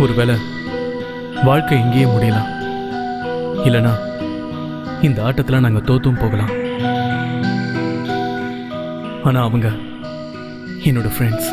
ஒருவேளை வாழ்க்கை இங்கேயே முடியலாம், இல்லைனா இந்த ஆட்டத்தில் நாங்கள் தோத்தும் போகலாம். ஆனால் அவங்க என்னோட ஃப்ரெண்ட்ஸ்.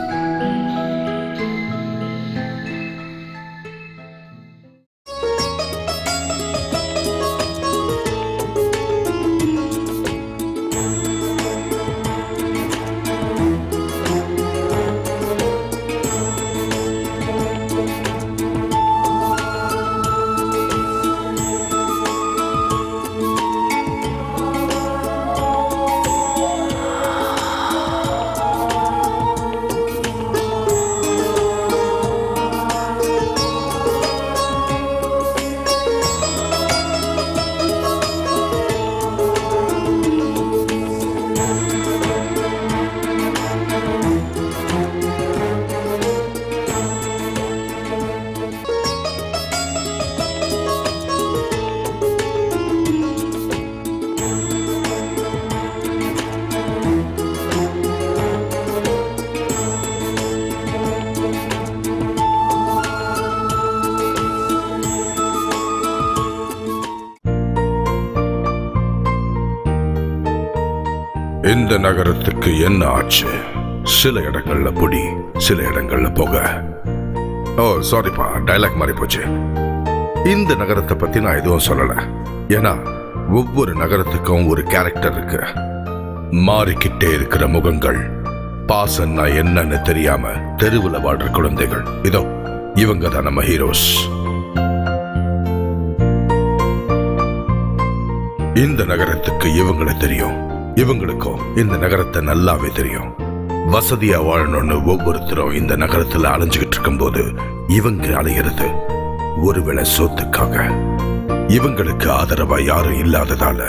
இந்த நகரத்துக்கு என்ன ஆச்சு? சில இடங்கள்ல பொடி, சில இடங்கள்ல புகை. ஓ சாரிப்பா, டைலாக் மாறி போச்சு. இந்த நகரத்தை பத்தி நான் எதுவும் சொல்லல, ஏன்னா ஒவ்வொரு நகரத்துக்கும் ஒரு கேரக்டர் இருக்கு. மாறிக்கிட்டே இருக்கிற முகங்கள், பாசன்னா என்னன்னு தெரியாம தெருவுல வாழ்ற குழந்தைகள். இதோ இவங்க தான் நம்ம ஹீரோஸ். இந்த நகரத்துக்கு இவங்களை தெரியும், இவங்களுக்கும் இந்த நகரத்தை நல்லாவே தெரியும். வசதியா வாழணும்னு ஒவ்வொருத்தரும் இந்த நகரத்துல அலைஞ்சுகிட்டு இருக்கும் போது இவங்க அலைகிறது ஒருவேளை சொத்துக்காக. இவங்களுக்கு ஆதரவா யாரும் இல்லாததால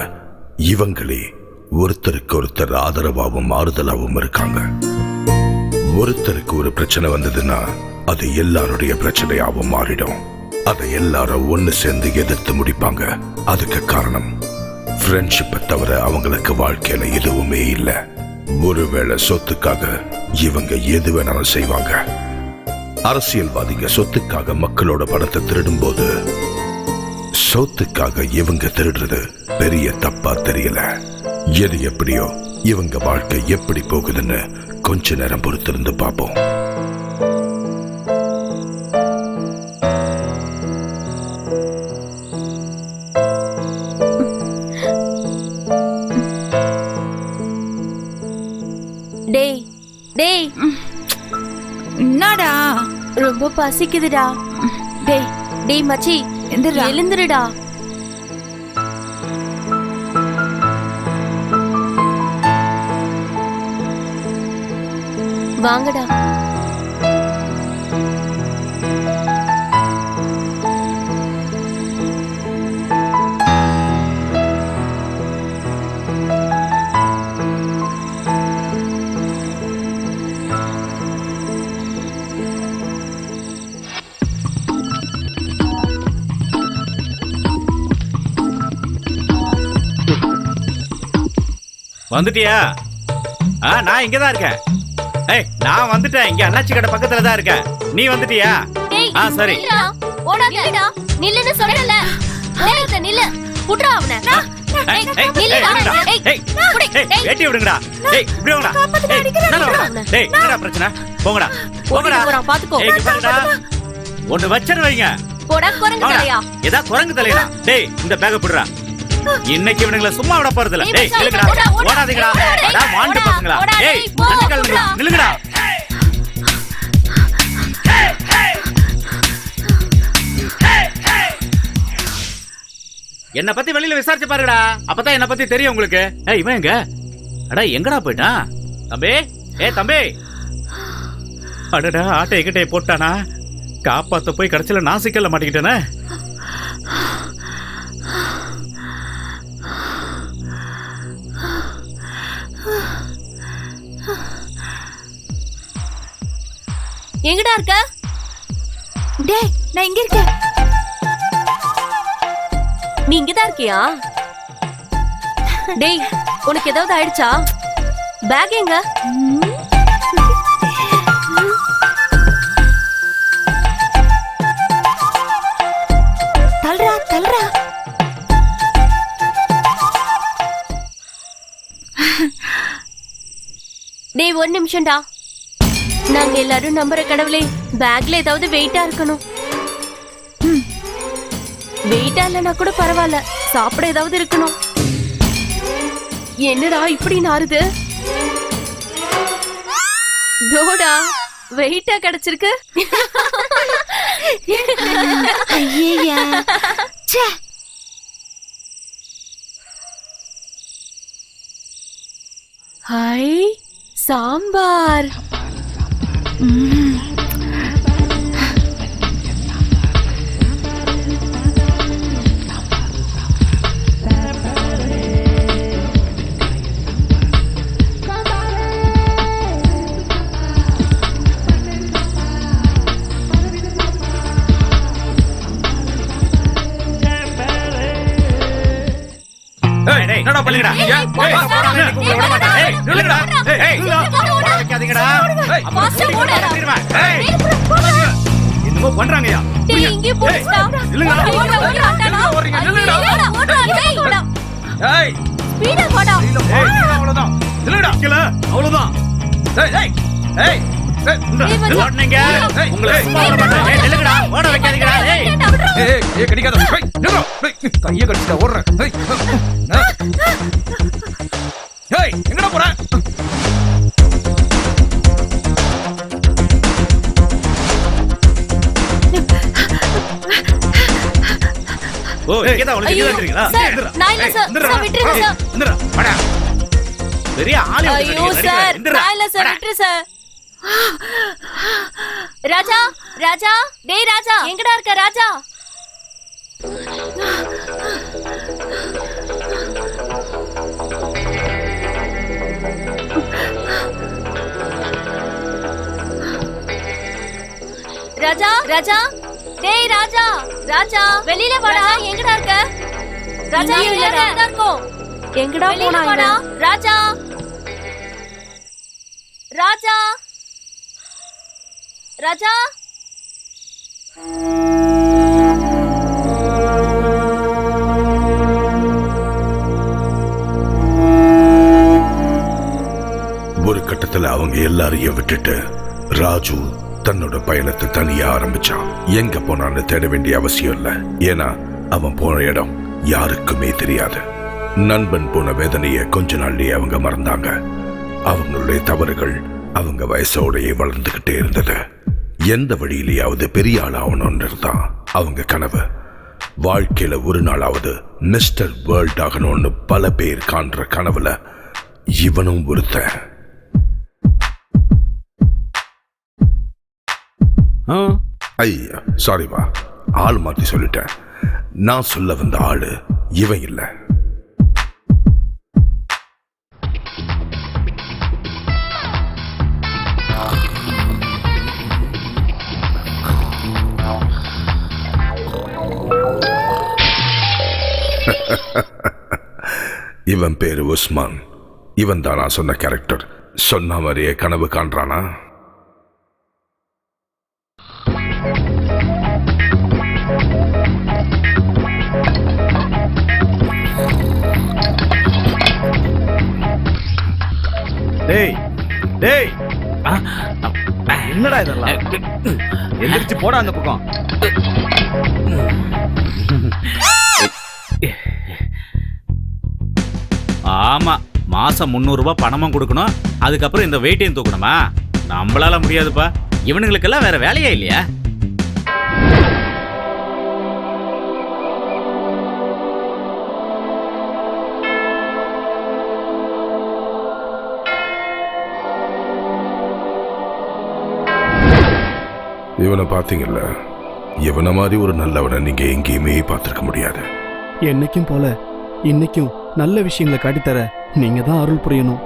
இவங்களே ஒருத்தருக்கு ஒருத்தர் ஆதரவாகவும் ஆறுதலாகவும் இருக்காங்க. ஒருத்தருக்கு ஒரு பிரச்சனை வந்ததுன்னா அது எல்லாருடைய பிரச்சனையாகவும் மாறிடும். அதை எல்லாரும் ஒன்னு சேர்ந்து எதிர்த்து முடிப்பாங்க. அதுக்கு காரணம் ஃப்ரெண்ட்ஷிப்பை தவிர அவங்களுக்கு வாழ்க்கையில எதுவுமே இல்ல. ஒருவேளை சொத்துக்காக இவங்க எது வேணாலும் செய்வாங்க. அரசியல்வாதிங்க சொத்துக்காக மக்களோட பணத்தை திருடும் போது சொத்துக்காக இவங்க திருடுறது பெரிய தப்பா தெரியல. எது எப்படியோ இவங்க வாழ்க்கை எப்படி போகுதுன்னு கொஞ்ச நேரம் பொறுத்திருந்து பார்ப்போம். என்னடா ரொம்ப பசிக்குதுடா. டேய் டேய் மச்சி, எழுந்துருடா. வாங்கடா. வந்துட்டியா? நான் இங்கதான் இருக்கேன். ஏய், நான் வந்துட்டேன். இங்க அண்ணாச்சி கடை பக்கத்துல தான் இருக்கேன். நீ வந்துட்டியா? சரி. ஓடாதடா, நில்லுன்னு சொல்றல. நேரத்துல நில்லு. புட்றா அவனை. ஏட்டி விடுங்கடா. ஏய், இப்படி வாங்கடா. ஏய், என்னடா பிரச்சனை? போங்கடா. போங்கடா. பாத்துக்கோ. ஏய், போங்கடா. ஒன்னு வச்சன வைங்க. போடா குரங்கு தலையா. ஏதா குரங்கு தலையா? டேய், இந்த பேக்க புடுறா. இன்னைக்கு இவனுங்கள சும்மா விட போறது இல்ல. டேய், நில்லுங்கடா. ஓடாதீங்கடா. அட வாண்டு பசங்களா. டேய், நில்லுங்கடா. என்ன பத்தி வெளியில விசாரிச்சு பாருடா. அப்பதான் என்ன பத்தி தெரியும் உங்களுக்கு. ஏய், இவன் எங்க? அட எங்கடா போயிட்டான்? தம்பி, ஏய் தம்பி. அடடா, ஆட்டை எங்கிட்டே போட்டானா? காப்பாத்த போய் கடைசியில நான் சிக்கல்ல மாட்டிக்கிட்டேனே. எங்கடா இருக்க? டேய், நான் இங்க இருக்கேன். நீ இங்கதான் இருக்கியா? டேய், உனக்கு ஏதாவது ஆயிடுச்சா? பேக் எங்க? டேய் ஒரு நிமிஷம்டா. நாங்க எல்லாரும் நம்புற கடவுளே, பேக்ல ஏதாவது வெயிட்டா இருக்கணும். வெயிட்டா இல்லைன்னா கூட பரவாயில்ல, சாப்பிட ஏதாவது இருக்கணும். என்னடா இப்படி நாறுது? டோடா வெயிட்டா கிடைச்சிருக்கு. ஐயா ச்சே. ஹாய் சாம்பார். என்னடா பண்ணுங்கடா? நில்லுங்கடா. வைக்காதீங்கடா. என்னமோ பண்றாங்கய்யா. டேய் இங்கே போடுடா. ஸ்பீடா போடா. அவ்வளவுதான். அவ்வளவுதான். ஓடுனீங்க. உங்களை சும்மா விட மாட்டேன். நில்லுங்கடா. ஓட வைக்காதீங்கடா. கடிக்காத கைய கடிச்சிட்டா ஓடுறேன். எங்கடா போற? ஓ இங்கதான் ஒளிஞ்சிட்டு இருக்கீங்களா? சார், நான் இல்ல சார். சார் விட்டுருங்க சார். இந்தடா வாடா. பெரிய ஆளு ஐயோ சார், நான் இல்ல சார். விட்டுரு சார். ராஜா ராஜா, டேய் ராஜா, எங்கடா இருக்க ராஜா? ராஜா ராஜா, டேய் ராஜா ராஜா, வெளியில வாடா. எங்கடா இருக்க ராஜா? எங்கடா இருக்கோம்? எங்கடா போனா ராஜா? ராஜா ராஜா, ஒரு கட்டத்துல அவங்க எல்லாரையும் விட்டுட்டு ராஜு தன்னோட பயணத்தை தனியா ஆரம்பிச்சான். எங்க போனான்னு தேட வேண்டிய அவசியம் இல்ல, ஏன்னா அவன் போன இடம் யாருக்குமே தெரியாது. நண்பன் போன வேதனைய கொஞ்ச நாள்லயே அவங்க மறந்தாங்க. அவங்களுடைய தவறுகள் அவங்க வயசோடையே வளர்ந்துகிட்டே இருந்தது. எந்த வழியிலேயாவது பெரிய ஆள் ஆகணும்னு தான் அவங்க கனவு. வாழ்க்கையில ஒரு நாளாவது மிஸ்டர் வேர்ல்ட் ஆகணும்னு பல பேர் காண்ற கனவுல இவனும் ஒருத்தன். ஐயா சாரிவா, ஆள் மாத்தி சொல்லிட்டேன். நான் சொல்ல வந்த ஆளு இவன் இல்ல. இவன் பேரு உஸ்மான். இவன் தான் நான் சொன்ன கேரக்டர். சொன்ன மாதிரியே கனவு காண்றானா? டேய் டேய், என்னடா இதெல்லாம்? எந்திரிச்சு போடா அந்த பக்கம். ஆமா, மாசம் 300 ரூபாய் பணமும் கொடுக்கணும், அதுக்கப்புறம் இந்த வெயிட்டையும் தூக்கணுமா? நம்மளால முடியாதுப்பா. இவனுங்களுக்கெல்லாம் வேற வேலையே இல்லையா? இவனை பாத்தீங்கல்ல, இவனை மாதிரி ஒரு நல்லவனை நீங்க எங்கேயுமே பார்த்திருக்க முடியாது. என்னைக்கும் போல இன்னைக்கும் நல்ல விஷயங்களை காட்டித்தர நீங்க தான் அருள் புரியணும்.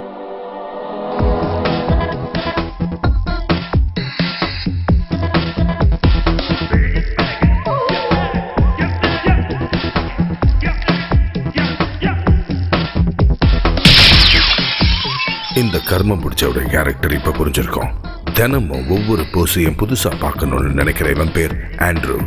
இந்த கர்மம் பிடிச்சவுடைய கேரக்டர் இப்ப புரிஞ்சிருக்கும். தினமும் ஒவ்வொரு போஸையும் புதுசா பார்க்கணும்னு நினைக்கிற இவன் பேர் ஆண்ட்ரூ.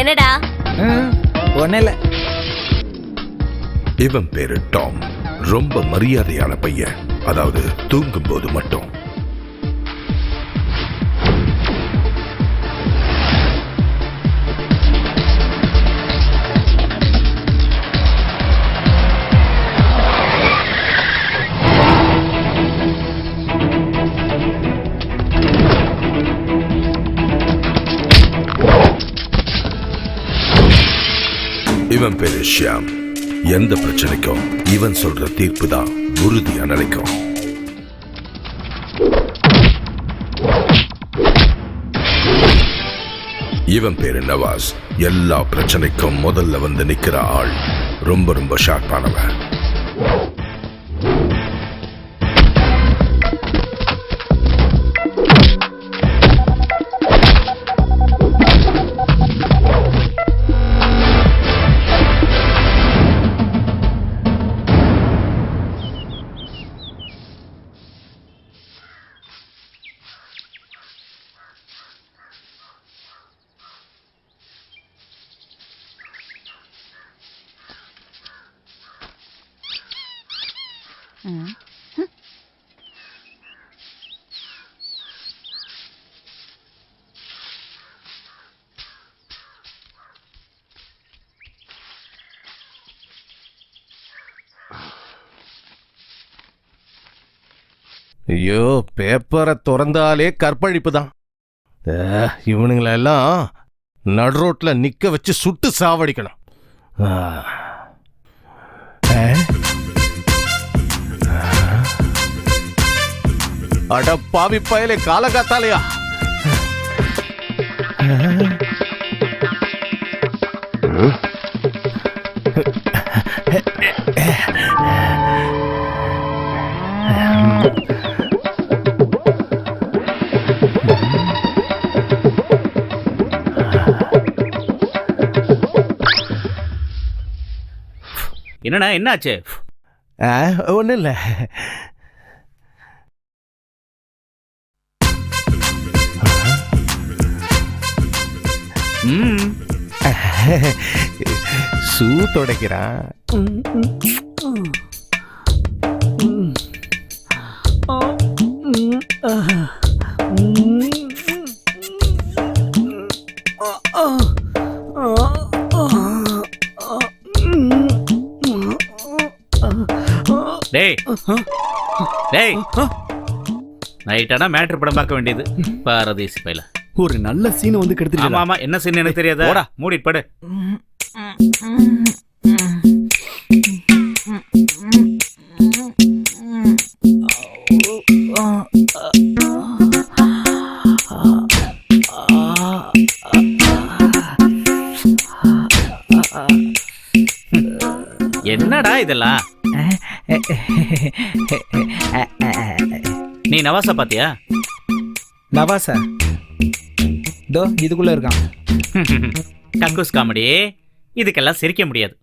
என்னடா? ஒன்னும் இல்ல. இவன் பேரு டாம். ரொம்ப மரியாதையான பையன், அதாவது தூங்கும் போது மட்டும். இவன் பேரு ஷியாம். எந்த பிரச்சனைக்கும் இவன் சொல்ற தீர்ப்பு தான் உறுதியா நிலைக்கும். இவன் பேரு நவாஸ். எல்லா பிரச்சனைக்கும் முதல்ல வந்து நிக்கிற ஆள். ரொம்ப ரொம்ப ஷார்ப்பானவன். ஐயோ, பேப்பரை திறந்தாலே கற்பழிப்பு தான். இவனுங்களெல்லாம் நடுரோட்ல நிக்க வச்சு சுட்டு சாவடிக்கணும். அட பாவி பயலே, காலகாத்தாலையா? என்னடா என்னாச்சு? ஒன்றும் இல்லை. ஷூ துடைக்கிறான். டேய் டேய், நைட்டானா மேட்ரு படம் பார்க்க வேண்டியது. பாரதேசி பையல, ஒரு நல்ல சீன் வந்து கெடுத்துட்டு. ஆமா ஆமா, என்ன சீன் எனக்கு தெரியாதா? போடா. மூடிட்டு படு. என்னடா இதெல்லாம்? நீ நவாசா பாத்தியா? நவாசா தோ இதுக்குள்ள இருக்கான். கக்கூஸ் காமெடி. இதுக்கெல்லாம் சிரிக்க முடியாது.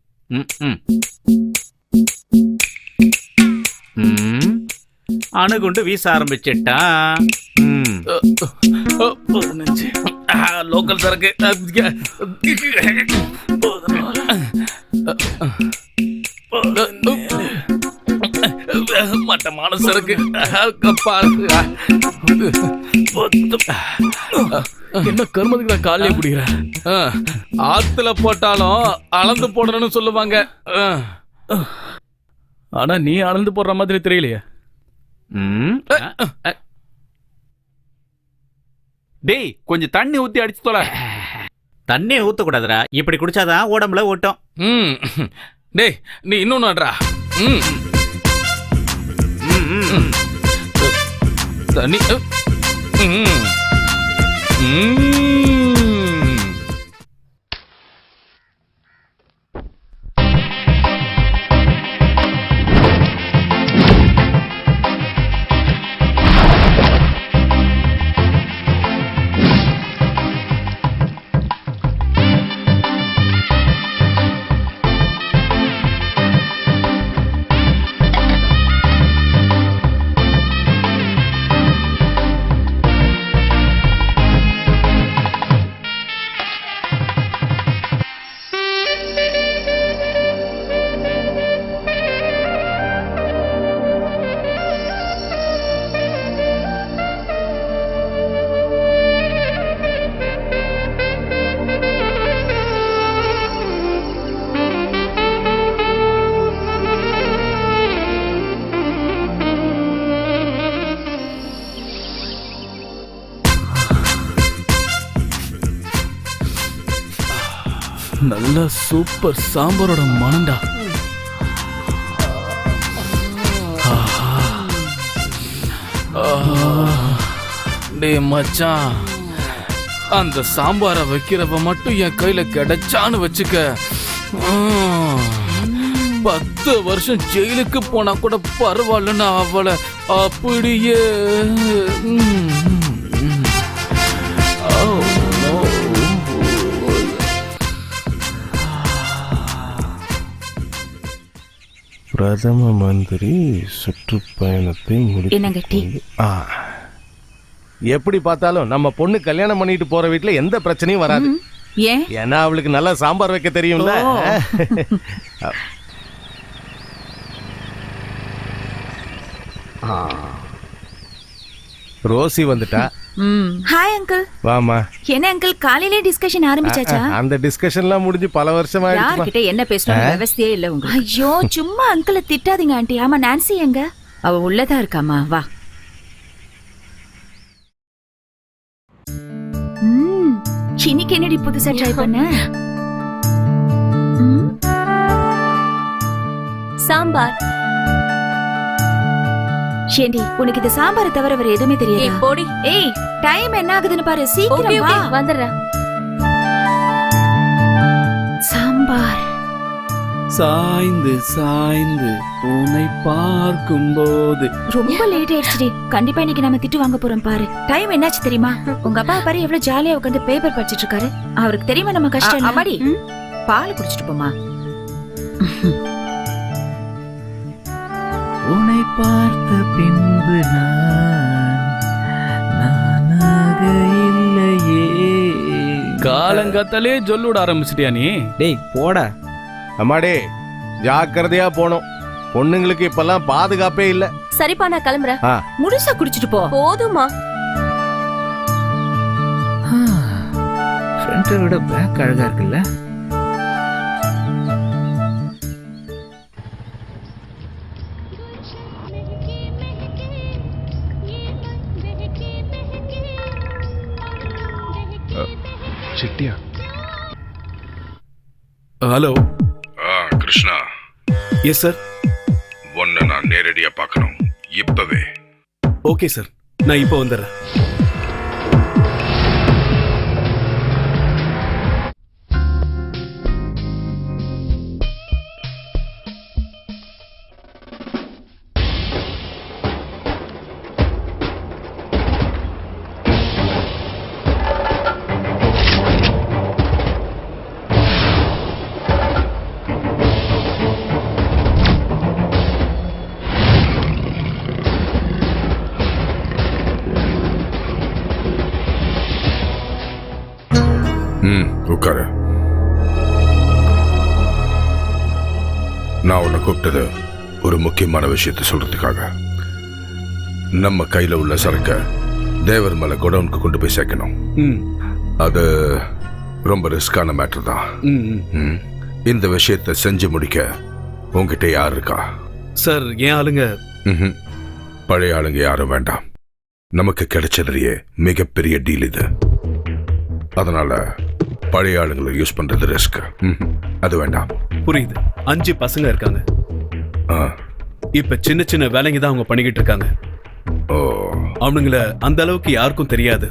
அணுகுண்டு வீச ஆரம்பிச்சிட்டான். லோக்கல் சரக்கு. மட்டமான சரக்கு. என்ன கருமதுக்கு நான் காலையே பிடிக்கிறேன். ஆத்துல போட்டாலும் அளந்து போடணும்னு சொல்லுவாங்க. ஆனா நீ அளந்து போடுற மாதிரி தெரியலையே. டேய், கொஞ்சம் தண்ணி ஊத்தி அடிச்சு தொலை. தண்ணி ஊத்த கூடாதுடா, இப்படி குடிச்சாதான் உடம்புல ஓட்டும். டேய், நீ இன்னொன்னுடா. தண்ணி. நல்ல சூப்பர் சாம்பாரோட மனண்டா. ஆஹா. ஆஹா. டேய் மச்சான், அந்த சாம்பாரை வைக்கிறப்ப மட்டும் என் கையில கிடைச்சான்னு வச்சுக்க, 10 வருஷம் ஜெயிலுக்கு போனா கூட பரவாயில்லன்னு அவளை அப்படியே பிரதம மந்திரி சுற்றுப்பயணத்தை என்னங்க டீ? எப்படி பார்த்தாலும் நம்ம பொண்ணு கல்யாணம் பண்ணிட்டு போற வீட்டுல எந்த பிரச்சனையும் வராது. ஏன்? ஏன்னா அவளுக்கு நல்லா சாம்பார் வைக்க தெரியும்ல. ரோசி வந்துட்டா. Hi uncle. வாமா. என்ன அங்கிள் காலையிலே டிஸ்கஷன் ஆரம்பிச்சாச்சா? அந்த டிஸ்கஷன்லாம் முடிஞ்சு பல வருஷம் ஆயிடுச்சு. யார்கிட்ட என்ன பேசணும் விவசாயே இல்ல உங்களுக்கு. ஐயோ சும்மா அங்கிளை திட்டாதீங்க ஆண்டி. ஆமா நான்சி எங்க? அவ உள்ளதா இருக்காமா, வா. இன்னைக்கு என்னடி புதுசா ட்ரை பண்ண? சாம்பார். ஏண்டி உனக்கு இந்த சாம்பாரை தவிர வேற எதுவுமே தெரியாது? போடி. ஏய் டைம் என்ன ஆகுதுன்னு பாரு, சீக்கிரம் வா. வந்துடுறேன். சாம்பார். சாய்ந்து சாய்ந்து உன்னை பார்க்கும்போது. ரொம்ப லேட் ஆயிடுச்சுடி. கண்டிப்பா இன்னைக்கு நம்ம திட்டு வாங்க போறோம் பாரு. டைம் என்னாச்சு தெரியுமா? உங்க அப்பா பாரு எவ்வளவு ஜாலியா உட்காந்து பேப்பர் படிச்சிட்டு இருக்காரு. அவருக்கு தெரியுமா நம்ம கஷ்டம்? அம்மாடி பால் குடிச்சிட்டு போமா. உன்னை பார்த்த பின்பு நானாக இல்லையே. காலங்காத்தாலே சொல்லுட ஆரம்பிச்சிட்டியா நீ? டேய் போடா. அம்மாடே ஜாக்கிரதையா போனோம். பொண்ணுங்களுக்கு இப்பெல்லாம் பாதுகாப்பே இல்ல. சரிப்பா நான் கிளம்புறேன். முழுசா குடிச்சிட்டு போ. போதுமா? ஃப்ரண்ட்டை விட பேக் அழகா இருக்குல்ல. சிட்டியா? ஹலோ. கிருஷ்ணா. Yes sir. ஒன்னு நான் நேரடியா பார்க்கணும் இப்பவே. ஓகே சார், நான் இப்போ வந்துடுறேன். உட்காரு. நான் உன்னை கூப்பிட்டது ஒரு முக்கியமான விஷயத்தை சொல்றதுக்காக. நம்ம கையில உள்ள சரக்க தேவர் மலை குடவுனுக்கு கொண்டு போய் சேர்க்கணும். அது ரொம்ப ரிஸ்கான மேட்டர் தான். இந்த விஷயத்தை செஞ்சு முடிக்க உங்ககிட்ட யார் இருக்கா? சார் ஏன் ஆளுங்க? பழைய ஆளுங்க யாரும் வேண்டாம். நமக்கு கிடைச்சதுலயே மிகப்பெரிய டீல் இது. அதனால பழைய ஆளுங்களை யூஸ் பண்றது ரிஸ்க். அது வேண்டாம். புரியுது. 5 பசங்க இருக்காங்க. இப்ப சின்ன சின்ன வேலைங்க தான் அவங்க பண்ணிக்கிட்டு இருக்காங்க. அவனுங்கள அந்த அளவுக்கு யாருக்கும் தெரியாது.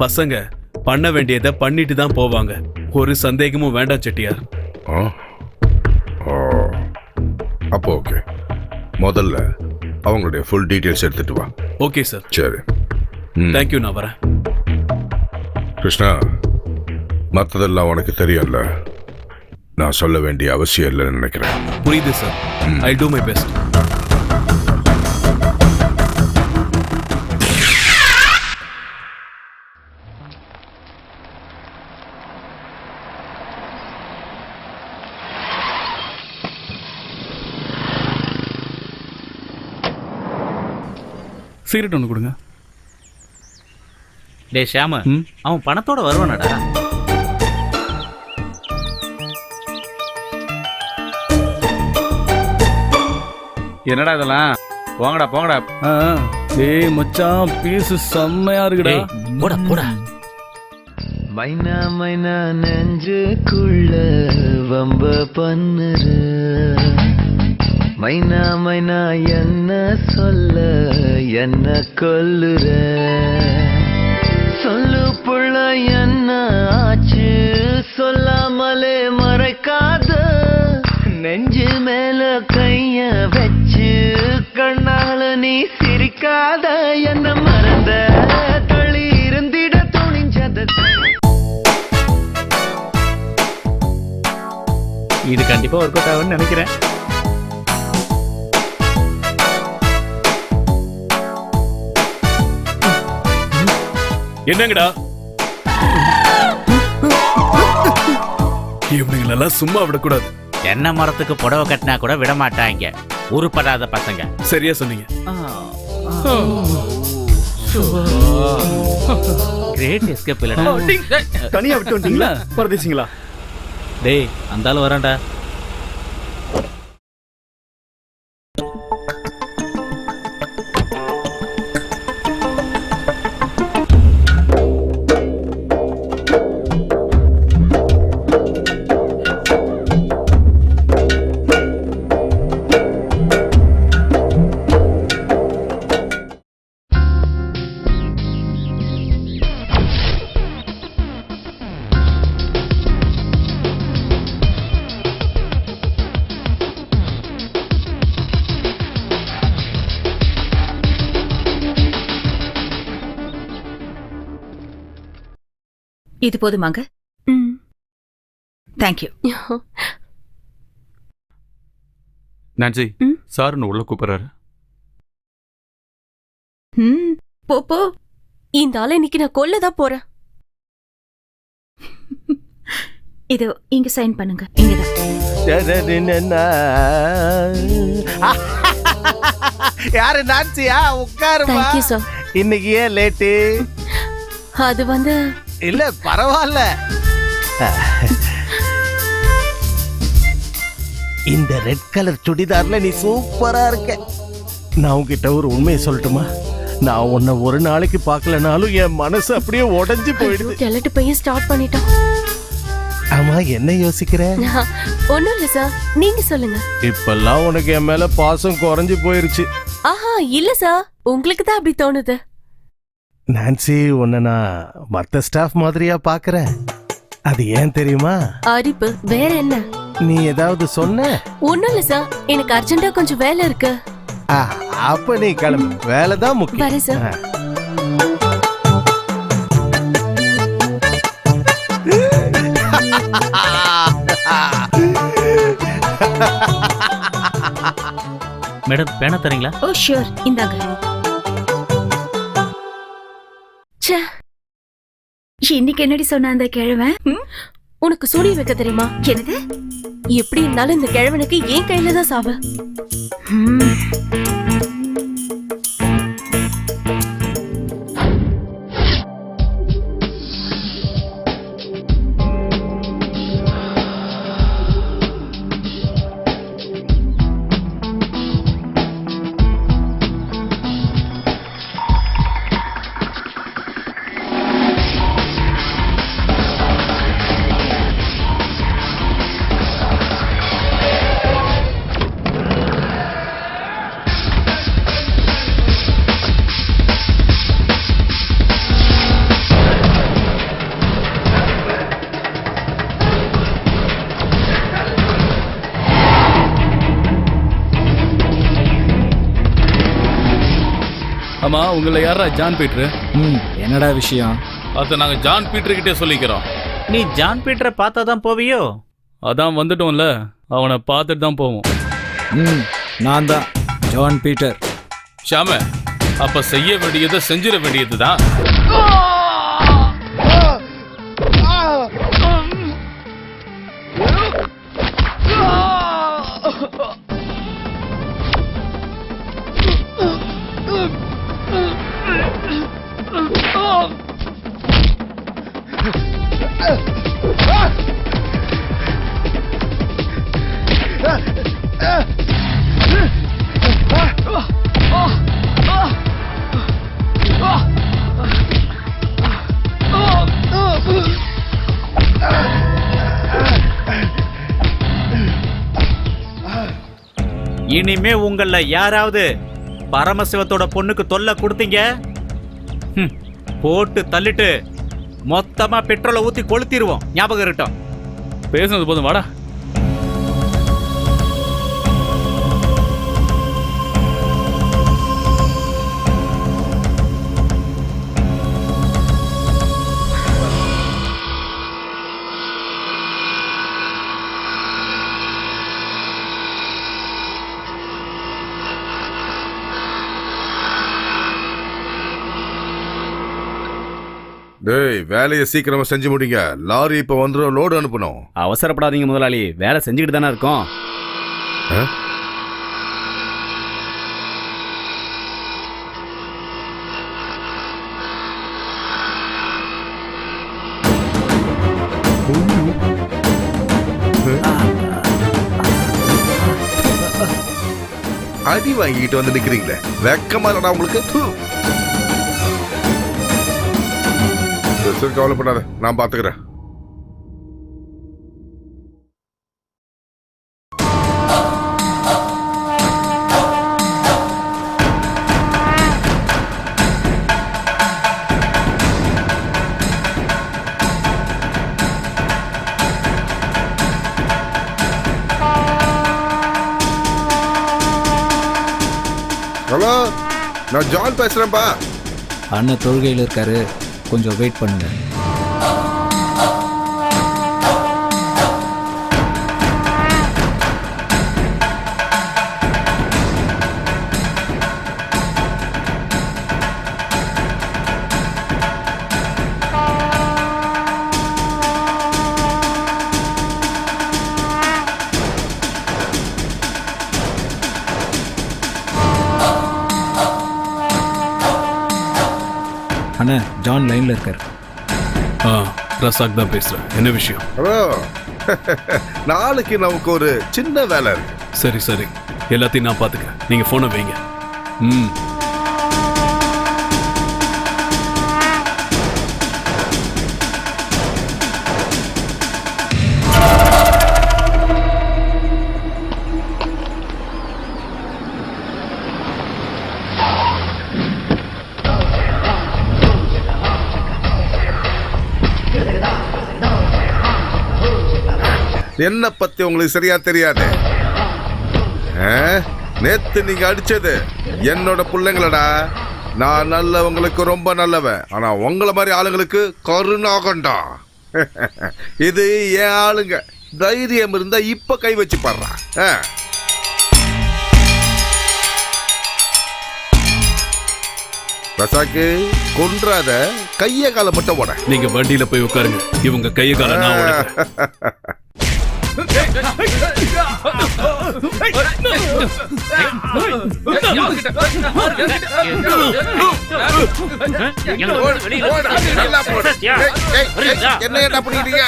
பசங்க பண்ண வேண்டியதை பண்ணிட்டு தான் போவாங்க. ஒரு சந்தேகமும் வேண்டாம் செட்டியார். அப்போ ஓகே. முதல்ல அவங்களுடைய ஃபுல் டீடைல்ஸ் எடுத்துட்டு வா. Okay sir. சரி. தேங்க்யூ. நான் வரேன். கிருஷ்ணா, மற்றதெல்லாம் உனக்கு தெரியும்ல. நான் சொல்ல வேண்டிய அவசியம் இல்லைன்னு நினைக்கிறேன். புரியுது sir. I do my best. Cigarette ஒன்று கொடுங்க. டே ஷியாம, அவன் பணத்தோட வருவானடா. என்னடா இதெல்லாம்? போங்கடா போங்கடா. டேய் மச்சான், பீஸ் செம்மையா இருக்குடா. போடா போடா. மைனா மைனா நெஞ்சுக்குள்ள வம்ப பண்ணுற மைனா மைனா என்ன சொல்ல என்ன கொல்லுற சொல்லு புள்ள என்ன ஆச்சு சொல்லாமலே மறைக்காத நெஞ்சு மேல கைய வச்சு கண்ணால நீ சிரிக்காத என்ன மறந்த தள்ளி இருந்திட துணிஞ்சத இது கண்டிப்பா ஒர்க் அவுட் ஆகும்னு நினைக்கிறேன். என்னங்கடா இவனுங்களெல்லாம் சும்மா விடக்கூடாது. என்ன மரத்துக்கு புடவை கட்டினா கூட விட மாட்டாங்க உருப்படாத பசங்க. சரியா சொன்னீங்க. கிரேட் எஸ்கேப் இல்லடா. தனியா விட்டு வந்தீங்களா பரதேசிங்களா? டேய் அந்த ஆளு வரான்டா. இது போதுமாங்க? தேங்க்யூ. நான்சி சார் உள்ள கூப்பிடுறாரு. போ போ. இந்த ஆளை இன்னைக்கு நான் கொல்லதான் போறேன். இது இங்க சைன் பண்ணுங்க. இங்கதான். யாரு நான்சியா? உட்காருமா. Thank you sir. இன்னைக்கு ஏன் லேட்டு? அது வந்து இல்ல பரவாயில்ல. இந்த ரெட் கலர் சுடிதார்ல நீ சூப்பரா இருக்க. நான் உன்கிட்ட ஒரு உண்மையை சொல்லட்டுமா? நான் உன்னை ஒரு நாளைக்கு பார்க்கலனாலும் என் மனசு அப்படியே உடைஞ்சு போயிடுது. கிளட்டு பையன் ஸ்டார்ட் பண்ணிட்டான். ஆமா என்ன யோசிக்கிற? ஒண்ணும் இல்ல சார், நீங்க சொல்லுங்க. இப்பெல்லாம் உனக்கு என் மேல பாசம் குறைஞ்சு போயிருச்சு. ஆஹா இல்ல சார், உங்களுக்கு தான் அப்படி தோணுது. நான்சி உன்னை நான் மத்த ஸ்டாஃப் மாதிரியா பாக்குறேன். அது ஏன் தெரியுமா? அரிப்பு வேற என்ன? நீ ஏதாவது சொன்ன? ஒண்ணும் இல்ல சார், எனக்கு அர்ஜென்ட்டா கொஞ்சம் வேலை இருக்கு. அப்ப நீ கிளம்பு. வேலைதான் முக்கியம். வரேன் சார். மேடம் பேனா தரீங்களா? ஓ ஷூர், இந்தாங்க. இன்னைக்கு என்னடி சொன்ன அந்த கிழவன்? உனக்கு சூடி வைக்க தெரியுமா? என்னது? எப்படி இருந்தாலும் இந்த கிழவனுக்கு என் கையில தான் சாவு. ஆமா உங்களை யாரா ஜான் பீட்டர்? என்னடா விஷயம்? அத நாங்க ஜான் பீட்டர் கிட்டே சொல்லிக்கிறோம். நீ ஜான் பீட்டரை பார்த்தா தான் போவியோ? அதான் வந்துட்டோம்ல, அவனை பார்த்துட்டு தான் போவோம். நான் தான் ஜான் பீட்டர். ஷாம, அப்ப செய்ய வேண்டியதை செஞ்சிட வேண்டியதுதான். இனிமே உங்கள யாராவது பரமசிவத்தோட பொண்ணுக்கு தொல்லை கொடுத்தீங்க, போட்டு தள்ளிட்டு மொத்தமா பெட்ரோலை ஊத்தி கொளுத்திடுவோம். ஞாபகம் இருக்கட்டும். பேசுனது போதும், வாடா. டேய், வேலையை சீக்கிரமா செஞ்சு முடிங்க. லாரி இப்ப வந்துடும், லோடு அனுப்பணும். அவசரப்படாதீங்க முதலாளி, வேலை செஞ்சுக்கிட்டு தானே இருக்கோம். அடி வாங்கிட்டு வந்து நிக்கிறீங்களே, வெக்கமா இல்லடா உங்களுக்கு? சரி, கவலைப்படாத, நான் பாத்துக்கிறேன். ஹலோ, நான் ஜான் பேசுறேன்ப்பா. அண்ணன் தொழுகையில் இருக்காரு, கொஞ்சம் வெயிட் பண்ணுங்க. அண்ணா, ஜான் லைன்ல இருக்காரு. ரசாக் தான் பேசுறேன். என்ன விஷயம்? ஹலோ, நாளைக்கு நமக்கு ஒரு சின்ன வேலை இருக்கு. சரி சரி, எல்லாத்தையும் நான் பாத்துக்கிறேன். நீங்க போனை வைங்க. என்ன பத்தி உங்களுக்கு சரியா தெரியாது. நேத்து நீங்க அடிச்சது என்னோட பிள்ளைங்களடா. நான் நல்லவங்களுக்கு ரொம்ப நல்லவன், ஆனா உங்களை மாதிரி ஆளுங்களுக்கு கருணாகண்டா. இது என் ஆளுங்க. தைரியம் இருந்தா இப்ப கை வச்சு பாடுறான். ரசாக்கு, கொன்றாத, கைய கால மட்டும் ஓட. நீங்க வண்டியில போய் உட்காருங்க. இவங்க கைய கால நான் ஓடுறேன். என்ன என்ன பண்ணிட்டீங்க?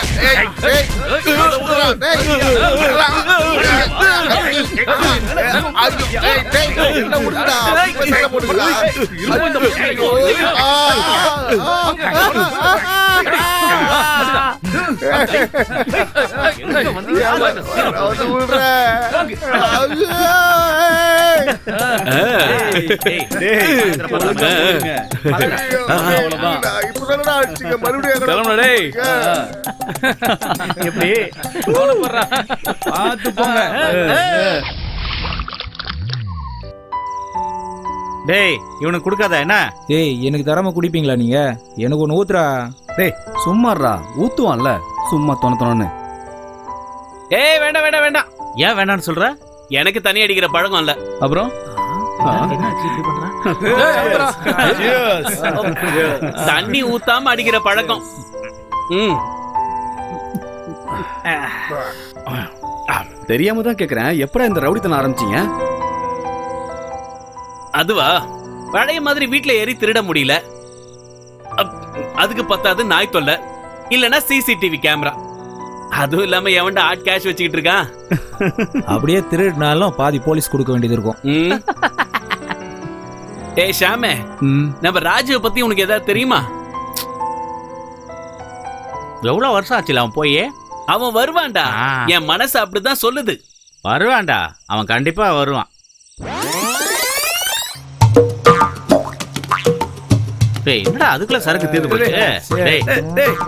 டேய், இவனுக்கு கொடுக்காத என்ன? ஏய், எனக்கு தராம குடிப்பீங்களா நீங்க? எனக்கு ஒன்று ஊத்துறா. டேய் சும்மாறா, ஊத்துவான்ல சும்மா தொணத்தொன்னு. ஏய், வேண்டாம் வேண்டாம் வேண்டாம். ஏன் வேண்டாம்னு சொல்ற? எனக்கு தண்ணி அடிக்கிற பழக்கம் இல்ல. அப்புறம் தண்ணி ஊத்தாம அடிக்கிற பழக்கம். தெரியாம தான் கேக்குறேன், எப்படா இந்த ரவுடித்தனம் ஆரம்பிச்சீங்க? அதுவா, பழைய மாதிரி வீட்ல ஏறி திருட முடியல. அதுக்கு பத்தாது நாய் தொல்லை, இல்லனா சிசிடிவி கேமரா. அதுவும் இல்லாம எவன்டா ஆட் கேஷ் வச்சுக்கிட்டு இருக்கான். அப்படியே திருடினாலும் பாதி போலீஸ் கொடுக்க வேண்டியது இருக்கும். ஏய் ஷாமே, நம்ம ராஜுவை பத்தி உனக்கு ஏதாவது தெரியுமா? எவ்வளவு வருஷம் ஆச்சுல அவன் போய்? அவன் வருவான்டா, என் மனசு அப்படிதான் சொல்லுது. வருவான்டா, அவன் கண்டிப்பா வருவான். டேய் என்னடா அதுக்குள்ள சரக்கு தீர்ந்து போச்சு டேய்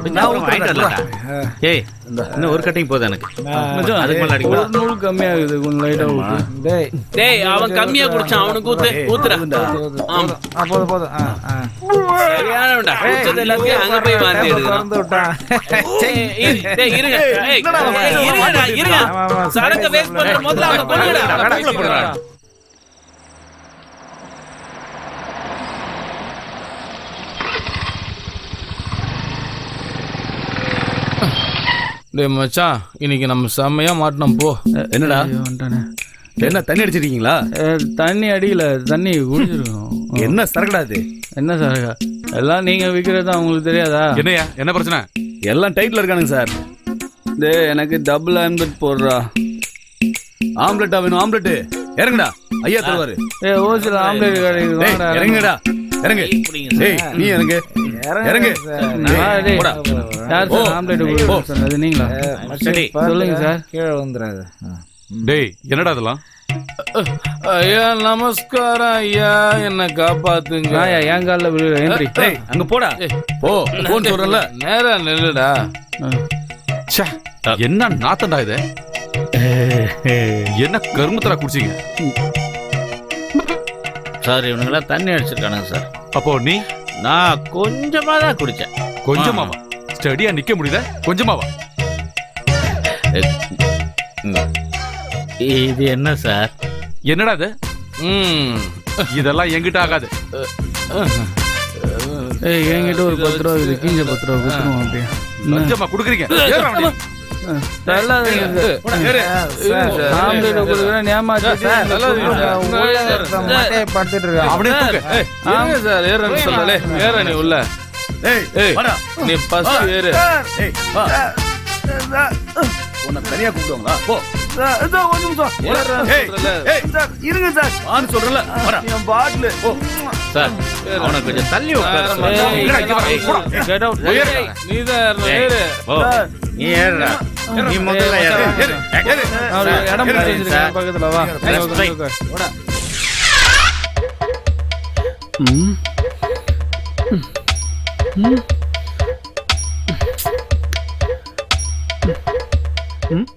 கொஞ்சம் அப்புறம் வாங்கிட்டு வரலாம்டா. ஏய் இன்னும் ஒரு கட்டிங் போதும் எனக்கு அதுக்கு மேல அடிக்க ஒரு நூல் கம்மியாகுது கொஞ்சம் லைட்டா ஊத்து. டேய் அவன் கம்மியா குடிச்சான் அவனுக்கு ஊத்துறா போதும் சரியானவன்டா குடிச்சது எல்லாத்தையும் அங்க போய் வாந்தி எடுக்கிறான் டேய் இருங்க இருங்க சரக்கு வேஸ்ட் பண்ற முதல்ல அவனை கொன்னுடா டேய் மச்சான் இன்னைக்கு நம்ம செம்மையா மாட்டணும் போ. என்னடா வந்துட்டானே. என்ன தண்ணி அடிச்சிருக்கீங்களா? தண்ணி அடிக்கல, தண்ணி குடிச்சிருக்கோம். என்ன சரக்குடா இது? என்ன சார் எல்லாம் நீங்க விற்கிறது அவங்களுக்கு தெரியாதா? என்னையா என்ன பிரச்சனை? எல்லாம் டைட்ல இருக்கானுங்க சார். டேய் எனக்கு டபுள் ஆம்லெட் போடுறா. ஆம்லெட்டா வேணும்? ஆம்லெட் இறங்குடா, ஐயா தருவாரு. ஓசில ஆம்லெட் கிடைக்குது. இறங்குடா, இறங்கு. டேய் நீ இறங்கு, இறங்கு. போடா. யார் சார் ஆம்லெட் சொன்னது? நீங்களா? சொல்லுங்க சார். கீழே வந்துடாது. டேய் என்னடா இதெல்லாம்? ஐயா நமஸ்காரம் ஐயா, என்ன காப்பாத்துங்க. ஐயா என் காலில் விழுறேன். டேய் அங்க போடா, போ போன்னு சொல்றேன்ல. நேரா நெல்லுடா. என்ன நாத்தண்டா இது? என்ன கருமத்தரா குடிச்சீங்க? சார் இவனுங்களாம் தண்ணி அடிச்சிருக்கானுங்க சார். அப்போ நீ? நான் கொஞ்சமா தான் குடிச்சேன். கொஞ்சமாவா? ஸ்டடியா நிக்க முடியல, கொஞ்சமாவா? இது என்ன சார்? என்னடா இது? இதெல்லாம் என்கிட்ட ஆகாது. என்கிட்ட ஒரு 10 ரூபா இருக்குது, கீழே 10 ரூபா கொடுத்துருவோம். அப்படியே லஞ்சமா குடுக்குறீங்க? ஆம்லெட் கொடுக்குறேன் ஏமாத்தி சார். ஏறன்னு சொல்லலே, ஏற நீ உள்ள. நீ ஃபர்ஸ்ட் ஏறு. உன்னை தனியா கூப்பிடுவாங்களா? போ. இருங்க சார், ஆன்னு சொல்றல. என் பாட்டில் சார் அவனை கொஞ்சம் தள்ளி உட்கார. நீதான் ஏறு. நீ ஏறுடா. நீ முதல்ல ஏறு. இடம் பிடிச்சிருக்கேன் பக்கத்துல. வா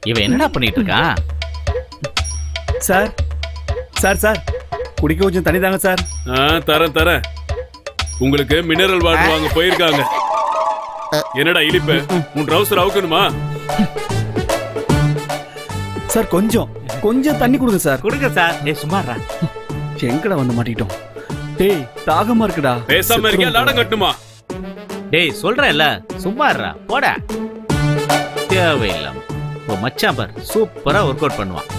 இவன் என்னடா பண்ணிட்டு இருக்கான்? சார் சார் சார் குடிக்க கொஞ்சம் தண்ணி தாங்க சார். தரேன் உங்களுக்கு மினரல் வாட்டர் வாங்க போயிருக்காங்க. என்னடா இழிப்பு, உன் ட்ரவுசர் அவுக்கணுமா? சார் கொஞ்சம் தண்ணி கொடுங்க சார். கொடுங்க சார். டேய் சும்மாடா. எங்கடா வந்து மாட்டிட்டோம்? டேய் தாகமா இருக்குடா. பேசாம இருக்கியா லாடம் கட்டுமா? டேய் சொல்றேன்ல சும்மாடா, போடா. தேவையில்லாம இப்போ மச்சான் பார் சூப்பரா ஒர்க் அவுட் பண்ணுவான்.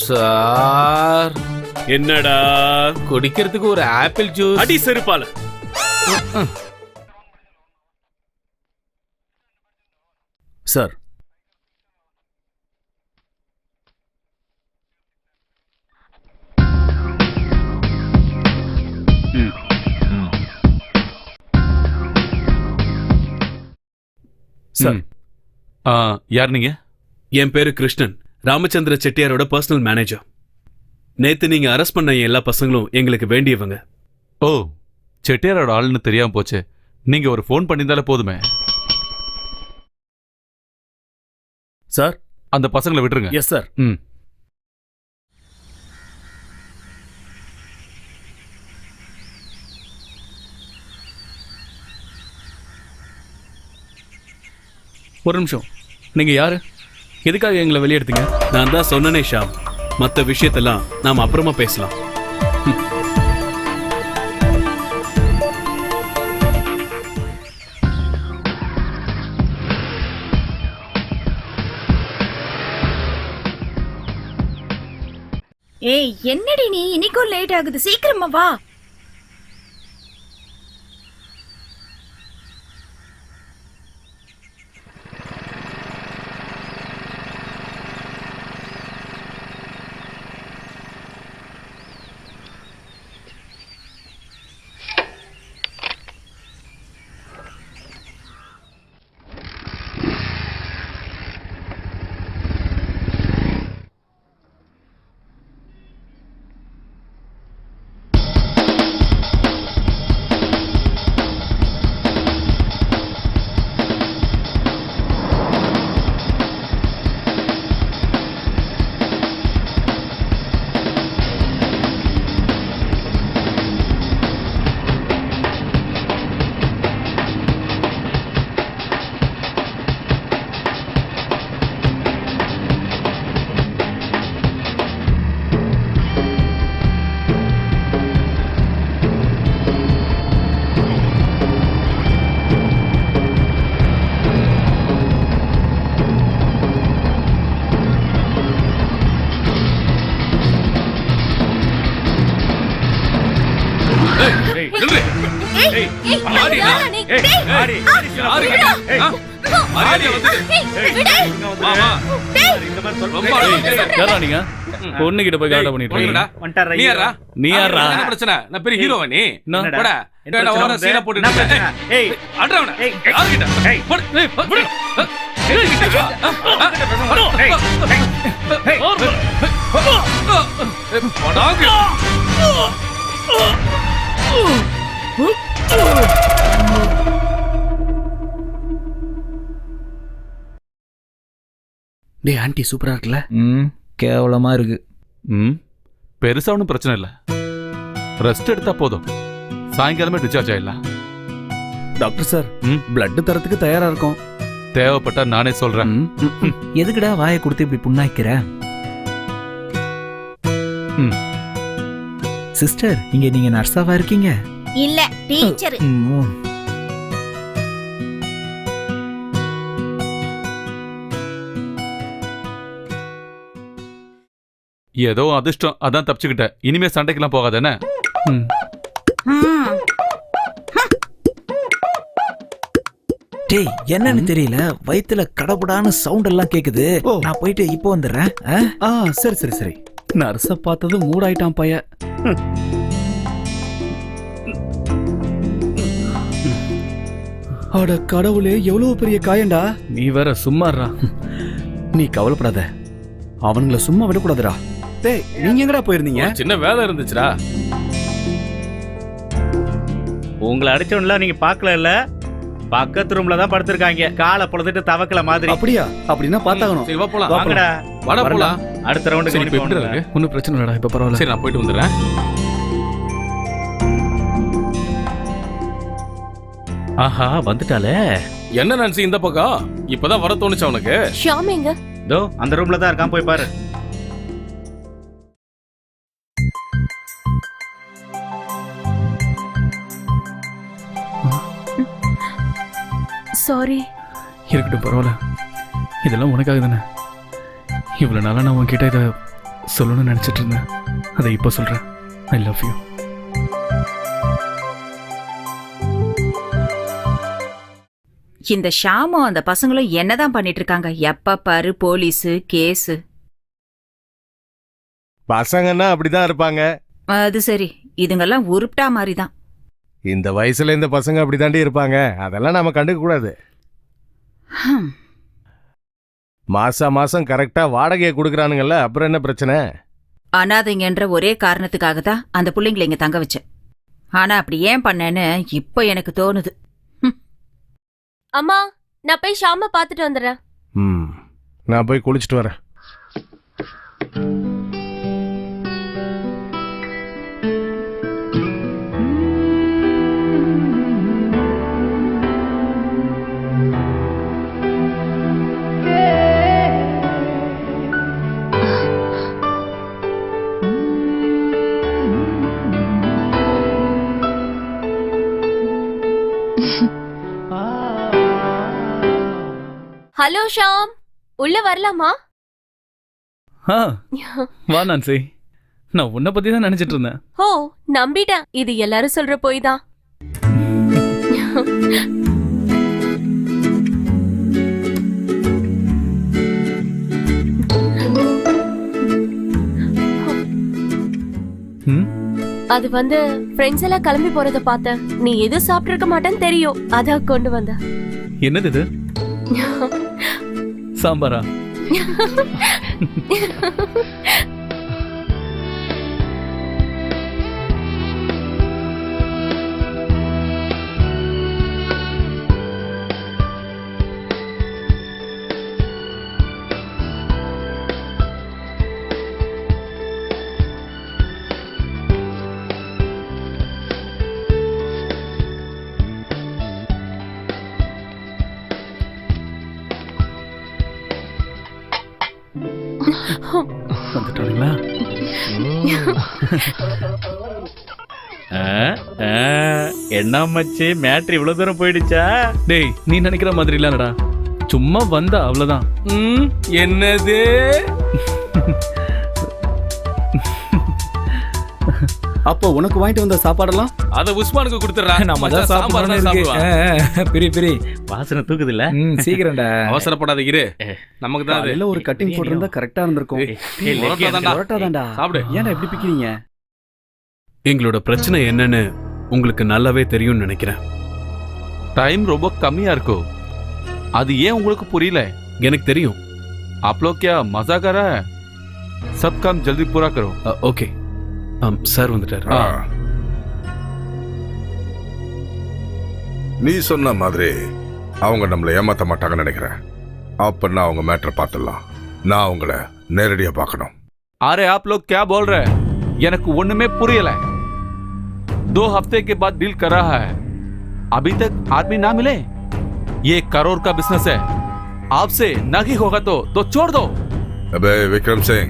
சார் என்னடா குடிக்கிறதுக்கு ஒரு ஆப்பிள் ஜூஸ். அடி செருப்பால. சார் சார் யார் நீங்க? என் பேரு கிருஷ்ணன், ராமச்சந்திர செட்டியாரோட பர்சனல் மேனேஜர். நேத்து நீங்க அரெஸ்ட் பண்ண எல்லா பசங்களும் எங்களுக்கு வேண்டியவங்க. ஓ, செட்டியாரோட ஆளுன்னு தெரியாம போச்சு. நீங்க ஒரு ஃபோன் பண்ணியிருந்தாலே போதுமே. சார் அந்த பசங்களை விட்டுருங்க. Yes sir. ஒரு நிமிஷம், நீங்க யாரு? எதுக்காக எங்களை வெளியெடுத்தீங்க? நான் தான் சொன்னனே ஷாம், மற்ற விஷயத்தெல்லாம் நாம அப்புறமா பேசலாம். ஏய் என்னடி நீ இன்னைக்கும் லேட் ஆகுது, சீக்கிரமா வா. யாரா நீங்க பொண்ணு கிட்ட போய் காட்ட பண்ணிட்டு வந்துட்டாரா? நீ யாரா? நீ யாரா? என்ன பிரச்சனை? நான் பெரிய ஹீரோவா நீ? என்னடா? போடா. என்ன நான் ஓர பிரச்சனை சீனா வந்து? போட்டு என்ன பிரச்சனை? ஏய், அட்றா அவனை. ஏய், யார்கிட்ட? ஏய், போடு. ஏய், போடு. ஏய், ஏய், ஏய், போடாங்க. டேய் ஆன்ட்டி சூப்பரா இருக்குல்ல? கேவலமா இருக்கு. பெருசா ஒன்றும் பிரச்சனை இல்லை. ரெஸ்ட் எடுத்தா போதும். சாயங்காலமே டிஸ்சார்ஜ் ஆயிடலாம். டாக்டர் சார், பிளட் தரத்துக்கு தயாரா இருக்கும். தேவைப்பட்டா நானே சொல்றேன். எதுக்குடா வாயை கொடுத்து இப்படி புண்ணாக்கிற? சிஸ்டர், இங்க நீங்க நர்ஸாவா இருக்கீங்க? இல்ல டீச்சர். ஏதோ அதிர்ஷ்டம், அதான் தப்பிச்சுக்கிட்ட. இனிமே சண்டைக்கெல்லாம் போகாதானே? டேய், என்னன்னு தெரியல, வயித்துல கடபடான சவுண்ட் எல்லாம் கேக்குது. நான் போயிட்டு இப்போ வந்துடுறேன். சரி சரி சரி. நர்ஸ பார்த்தது மூடாயிட்டான் பைய. அட கடவுளே, எவ்வளவு பெரிய காயண்டா. நீ வேற சும்மாறா. நீ கவலைப்படாத, அவனுங்கள சும்மா விடக்கூடாதுடா. டேய், நீங்க எங்கடா போயிருந்தீங்க? சின்ன வேலை இருந்துச்சுடா. உங்களை அடிச்சவன்ல நீங்க பாக்கல இல்ல? பக்கத்து ரூம்ல தான் படுத்திருக்காங்க, காலை பொழுதுட்டு தவக்கல மாதிரி. அப்படியா? அப்படின்னா பாத்தாகணும். சரி வா போலாம். வாங்கடா, வாடா போலாம். அடுத்த ரவுண்டுக்கு சரி, இப்ப எப்படி இருக்கு? ஒன்னும் பிரச்சனை இல்லடா, இப்ப பரவாயில்ல. சரி, நான் போயிட்டு வந்துடுறேன். ஆஹா, வந்துட்டாலே. என்ன நான்சி இந்த பக்கம்? இப்பதான் வர தோணுச்சு அவனுக்கு. ஷாம் எங்க? தோ அந்த ரூம்ல தான் இருக்கான், போய் பாரு. சாரி. இருக்கட்டும், பரவாயில்ல. இதெல்லாம் உனக்காக தானே. இவ்வளவு நாளா நான் உன்கிட்ட இதை சொல்லணும்னு நினைச்சிட்டு இருந்தேன். அதை இப்போ சொல்றேன். I love you. இந்த ஷாமும் அந்த பசங்களும் என்னதான் பண்ணிட்டு இருக்காங்க? எப்ப பாரு போலீஸ் கேஸ். பசங்கன்னா அப்படிதான் இருப்பாங்க. அது சரி, இதுங்கெல்லாம் உருப்டா மாதிரி தான். இந்த வயசுல இந்த பசங்க அப்படிதாண்டி இருப்பாங்க. அதெல்லாம் நாம கண்டுக்க கூடாது. மாசம் கரெக்டா வாடகையை கொடுக்கறானுங்கல்ல, அப்புறம் என்ன பிரச்சனை? அனாதைங்கன்ற ஒரே காரணத்துக்காக தான் அந்த பிள்ளைங்களை இங்க தங்க வச்சேன். ஆனா அப்படி ஏன் பண்ணேன்னு இப்போ எனக்கு தோணுது. அம்மா, நான் போய் ஷாம பாத்துட்டு வந்துடுறேன். நான் போய் குளிச்சுட்டு வரேன். ஹலோ ஷாம், உள்ள வரலாமா? வா நான்சி. நான் உன்னை பத்தி தான் நினைச்சிட்டு இருந்தேன். ஓ, நம்பிட்டேன். இது எல்லாரும் சொல்ற போய் தான். அது வந்து ஃப்ரெண்ட்ஸ் எல்லாம் கிளம்பி போறத பார்த்தேன். நீ எதுவும் சாப்பிட்டு இருக்க மாட்டேன்னு தெரியும், அதான் கொண்டு வந்த. என்னது இது? சாம்பாரா? வந்துட்டாங்களா? என்ன மச்சி, மேட்ரு இவ்வளவு தூரம் போயிடுச்சா? டேய், நீ நினைக்கிற மாதிரி இல்லடா. சும்மா வந்தா அவ்வளவுதான். என்னது? அப்போ உனக்கு வாங்கிட்டு வந்த சாப்பாடெல்லாம் அத உஸ்மானுக்கு கொடுத்துறா. நம்ம தான் சாம்பார் தான் சாப்பிடுவான். பெரிய பெரிய வாசனை தூக்குது இல்ல? சீக்கிரம்டா. அவசரப்படாத இரு. நமக்கு தான் அது. அதுல ஒரு கட்டிங் போட்டிருந்தா கரெக்டா இருந்திருக்கும். பரோட்டாதான்டா. சாப்பிடு. ஏன்டா இப்படி பிக்கிறீங்க? எங்களோட பிரச்சனை என்னன்னு உங்களுக்கு நல்லாவே தெரியும்னு நினைக்கிறேன். டைம் ரொம்ப கம்மியா இருக்கும். அது ஏன் உங்களுக்கு புரியல? எனக்கு தெரியும். आप लोग क्या मजा कर रहा है? सब काम जल्दी पूरा करो. ஓகே. சார் வந்துட்டாரு. நீ சொன்ன மாதிரி அவங்க நம்மளை ஏமாத்த மாட்டாங்கன்னு நினைக்கிறேன். அப்பன்னா அவங்க மேட்டரை பார்த்துடலாம். நான் அவங்கள நேரடியா பார்க்கணும். अरे आप लोग क्या बोल रहे हैं? எனக்கு ஒண்ணுமே புரியல. 2 हफ्ते के बाद डील कर रहा है. अभी तक आदमी ना मिले. ये करोड़ का बिजनेस है. आपसे नहीं होगा तो छोड़ दो. अबे विक्रम सिंह,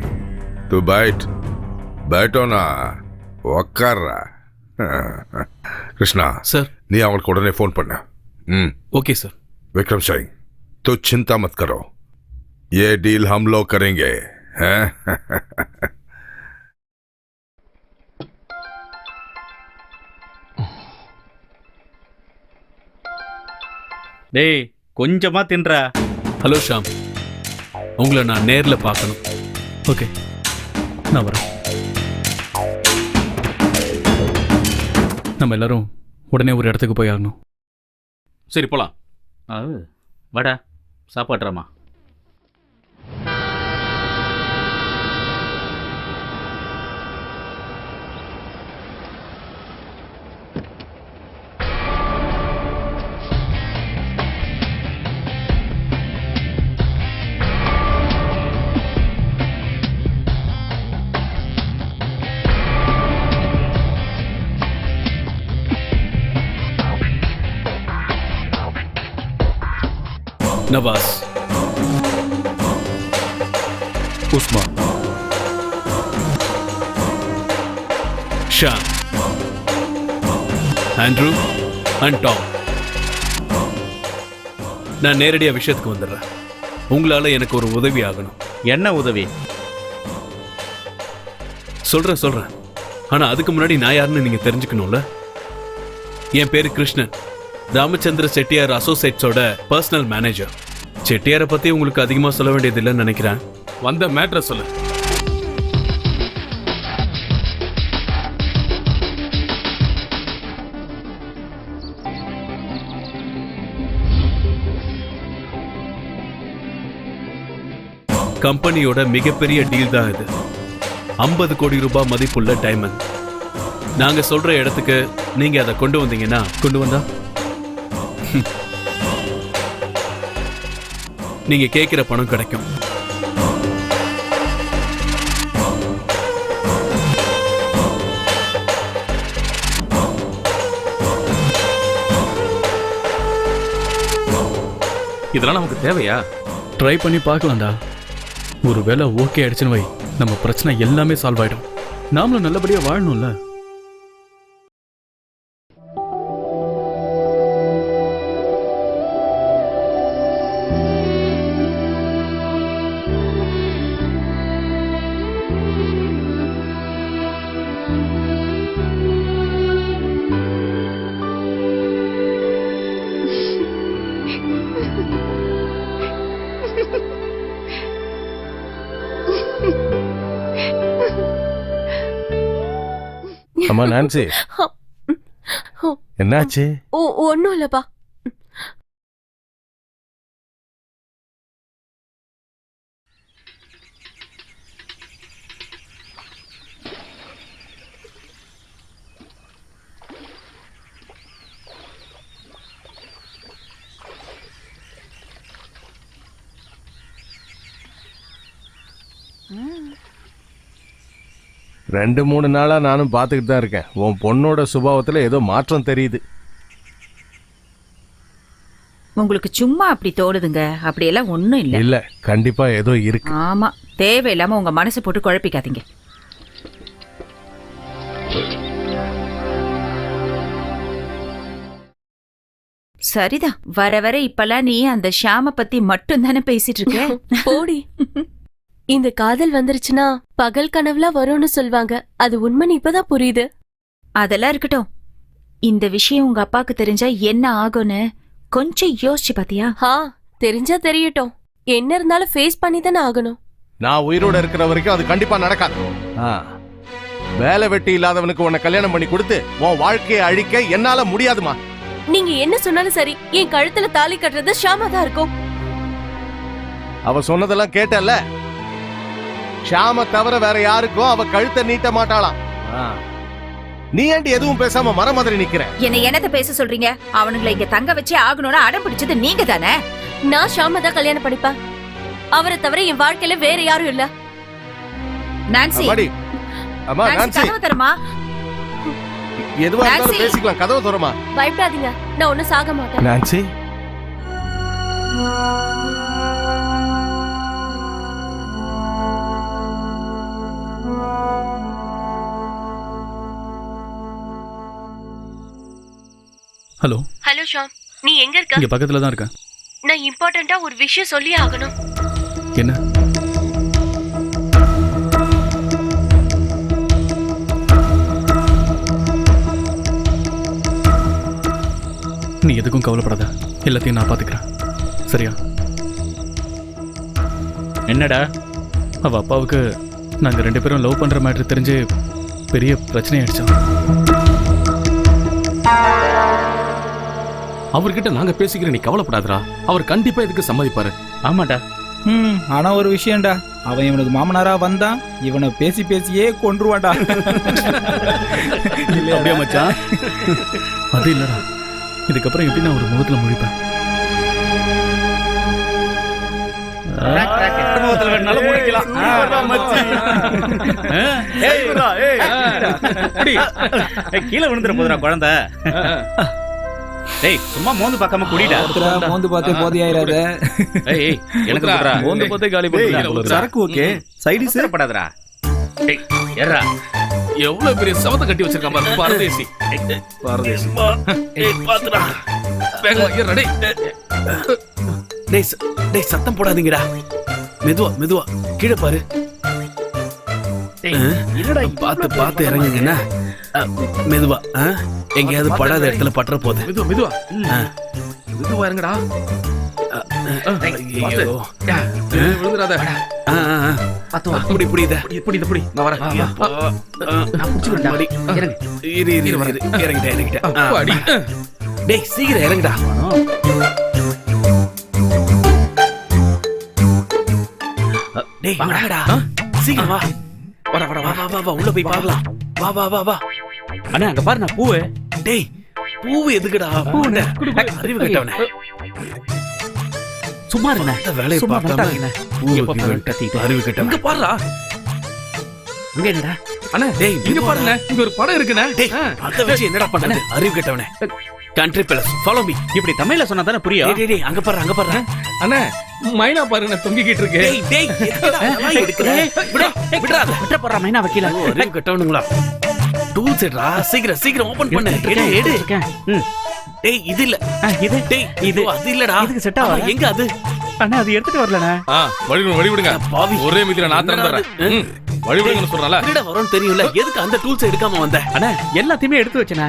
तू बैठो ना, उक्कार कृष्णा சார். நீ அவங்களுக்கு உடனே ஃபோன் பண்ண. Okay sir. विक्रम सिंह, तो चिंता मत करो, ये डील हम लोग करेंगे. हैं? டேய் கொஞ்சமா தின்றா. ஹலோ ஷாம், உங்களை நான் நேர்ல பார்க்கணும். ஓகே, நான் வரேன். நம்ம எல்லாரும் உடனே ஒரு இடத்துக்கு போய் ஆகணும். சரி போலாம். வாடா சாப்பாடுறாமா. Nawaz, Usman, Sham, Andrew and Tom. நான் நேரடியா விஷயத்துக்கு வந்துடுறேன். உங்களால எனக்கு ஒரு உதவி ஆகணும். என்ன உதவி? சொல்றேன். ஆனா அதுக்கு முன்னாடி நான் யாருன்னு நீங்க தெரிஞ்சுக்கணும்ல. என் பேரு கிருஷ்ணன், ராமச்சந்திர செட்டியார் அசோசியேட்ஸோட பர்சனல் மேனேஜர். செட்டியாரை பத்தி உங்களுக்கு அதிகமா சொல்ல வேண்டியது இல்லைன்னு நினைக்கிறேன். வந்த மேட்ரை சொல்லு. கம்பெனியோட மிகப்பெரிய டீல் தான் இது. 50 கோடி ரூபாய் மதிப்புள்ள டைமண்ட். நாங்க சொல்ற இடத்துக்கு நீங்க அதை கொண்டு வந்தீங்கன்னா, கொண்டு வந்தா நீங்க கேட்கிற பணம் கிடைக்கும். இதெல்லாம் நமக்கு தேவையா? ட்ரை பண்ணி பார்க்கலாம்டா. ஒருவேளை ஓகே ஆயிடுச்சுன்னு வை, நம்ம பிரச்சனை எல்லாமே சால்வ் ஆயிடும். நாமளும் நல்லபடியா வாழணும்ல. அம்மா நான்சி, என்னாச்சு? ஒன்னும் இல்லப்பா. ரெண்டு மூணு நாளா நானும் பார்த்துக்கிட்டு தான் இருக்கேன். உன் பொண்ணோட சுபாவத்துல ஏதோ மாற்றம் தெரியுது. உங்களுக்கு சும்மா அப்படி தோடுதுங்க. அப்படியெல்லாம் ஒண்ணும் இல்ல. இல்ல, கண்டிப்பா ஏதோ இருக்கு. ஆமா, தேவையில்லாம உங்க மனசை போட்டு குழப்பிக்காதீங்க. சரிதான், வர வர இப்பெல்லாம் நீ அந்த ஷாம பத்தி மட்டும் தானே பேசிட்டு இருக்க. போடி. இந்த காதல் வந்துருச்சுன்னா பகல் கனவுல வரும்னு சொல்வாங்க. அது உண்மைன்னு இப்பதான் புரியுது. அதெல்லாம் இருக்கட்டும். இந்த விஷயம் உங்க அப்பாக்கு தெரிஞ்சா என்ன ஆகும்னு கொஞ்சம் யோசிச்சு பாத்தியா? தெரிஞ்சா தெரியட்டும். என்ன இருந்தாலும் ஃபேஸ் பண்ணி தானே ஆகணும். நான் உயிரோட இருக்கிற வரைக்கும் அது கண்டிப்பா நடக்காது. வேலை வெட்டி இல்லாதவனுக்கு உன்னை கல்யாணம் பண்ணி கொடுத்து உன் வாழ்க்கையை அழிக்க என்னால முடியாதுமா. நீங்க என்ன சொன்னாலும் சரி, என் கழுத்துல தாலி கட்டுறது ஷாமா தான் இருக்கும். அவ சொன்னதெல்லாம் கேட்டல்ல? ஷாம தவிர வேற யாருக்கும் அவ கழுத்தை நீட்ட மாட்டாளாம். நீ ஏண்டி எதுவும் பேசாம மர மாதிரி நிக்கிற? என்னத்த பேச சொல்றீங்க? அவனுங்களை இங்க தங்க வச்சே ஆகணும்னு அடம் பிடிச்சது நீங்க தானே. நான் ஷாம தான் கல்யாணம் பண்ணிப்பேன். அவரை தவிர என் வாழ்க்கையில வேற யாரும் இல்ல. நான்சி, அம்மா நான்சி, கதவு தரமா? எதுவா இருந்தாலும் பேசிக்கலாம். கதவு தரமா? பயப்படாதீங்க, நான் ஒன்னும் சாக மாட்டேன். Nancy, hello. ஹலோ ஷாம், நீ எங்க இருக்க? இங்க பக்கத்துல தான் இருக்கேன். நான் இம்பார்ட்டண்டா ஒரு விஷயம் சொல்லி ஆகணும். என்ன? நீ எதுக்கும் கவலைப்படாத, எல்லாத்தையும் நான் பாத்துக்கிறேன். சரியா? என்னடா? அவ அப்பாவுக்கு நாங்க 2 பேரும் லவ் பண்ற மேட்டர் தெரிஞ்சு பெரிய பிரச்சனை ஆயிடுச்சோம். அவர்கிட்ட நாங்க பேசிக்கிறேன், நீ கவலைப்படாதடா. அவர் கண்டிப்பா இதுக்கு சம்மதிப்பாரு. ஆமாடா. ஆனா ஒரு விஷயம்டா, அவன் இவனுக்கு மாமனாரா வந்தான், இவனை பேசி பேசியே கொன்றுவான்டா. அப்படியே மச்சான்? அது இல்லடா, இதுக்கப்புறம் எப்படி நான் ஒரு முகத்துல முழிப்பேன்? கீழே விழுந்துற போதுடா குழந்தை. டேய் சும்மா மோந்து பார்க்காம குடிடா. மோந்து பார்த்தே போதையாயிராத. ஏய் எனக்கு குடுறா. மோந்து பார்த்தே காலி பண்ணிடலாம். சரக்கு ஓகே, சைடு படாதடா. டேய் ஏறா. எவ்வளவு பெரிய சவத்தை கட்டி வச்சிருக்கான் பாரு. பரதேசி பரதேசி. ஏய் பாத்துடா. வேகமா ஏறா டேய். டேய் சத்தம் போடாதீங்கடா. மெதுவா மெதுவா கீழே பாரு. பார்த்து பார்த்து இறங்குங்கண்ணா. மெதுவா, எங்கேயாவது படாத இடத்துல பற்ற போகுது. மெதுவா மெதுவா மெதுவா இறங்கடா. விழுந்துடாத. இப்படி புரியுத இப்படி இப்படி நான் வரேன். இறங்கிட்டேன். டேய் சீக்கிரம் இறங்குடா. டேய் வாடா, சீக்கிரம் வா. வா வா வா வா, உள்ள போய் பார்க்கலாம். வா வா வா வா. அண்ணா அங்க பாரு நான் பூவு. டேய் பூவு எதுக்குடா? பூவுடா. அறிவு கட்டவனே. சும்மா இருங்க. வேலையை பார்க்காம அறிவு கட்டவனே. இங்க பாருடா. இங்க என்னடா? அண்ணா டேய் இங்க பாருங்க, இங்க ஒரு படம் இருக்குண்ணே. டேய் அத வச்சு என்னடா பண்றது? அறிவு கட்டவனே. Country fellows, follow me. இப்படி தமிழ்ல சொன்னா தானே புரியும். டேய் டேய் அங்க பாரு, அங்க பாரு. அண்ணா மைனா பாருங்க தொங்கிக்கிட்டு இருக்கு. டேய் டேய் எதுக்குடா இதெல்லாம் எடுக்குற? விடா விட்ட போற மைனா வக்கீல. அறிவு கட்டவனுங்களா? டூல்ஸ் எடுடா, சீக்கிரம் சீக்கிரம் ஓபன் பண்ணு. எடு. டேய் இது இல்ல. இது டேய் இது அது இல்லடா. இதுக்கு செட் ஆகாது. எங்க அது? அண்ணா அது எடுத்துட்டு வரலண்ணா. வழி விடுங்க. ஒரே மிதில நான் தரேன். வழி விடுங்கன்னு சொல்றல. திருட வரோன்னு தெரியும்ல, எதுக்கு அந்த டூல்ஸ் எடுக்காம வந்த? அண்ணா எல்லாத்தையுமே எடுத்து வச்சேனா.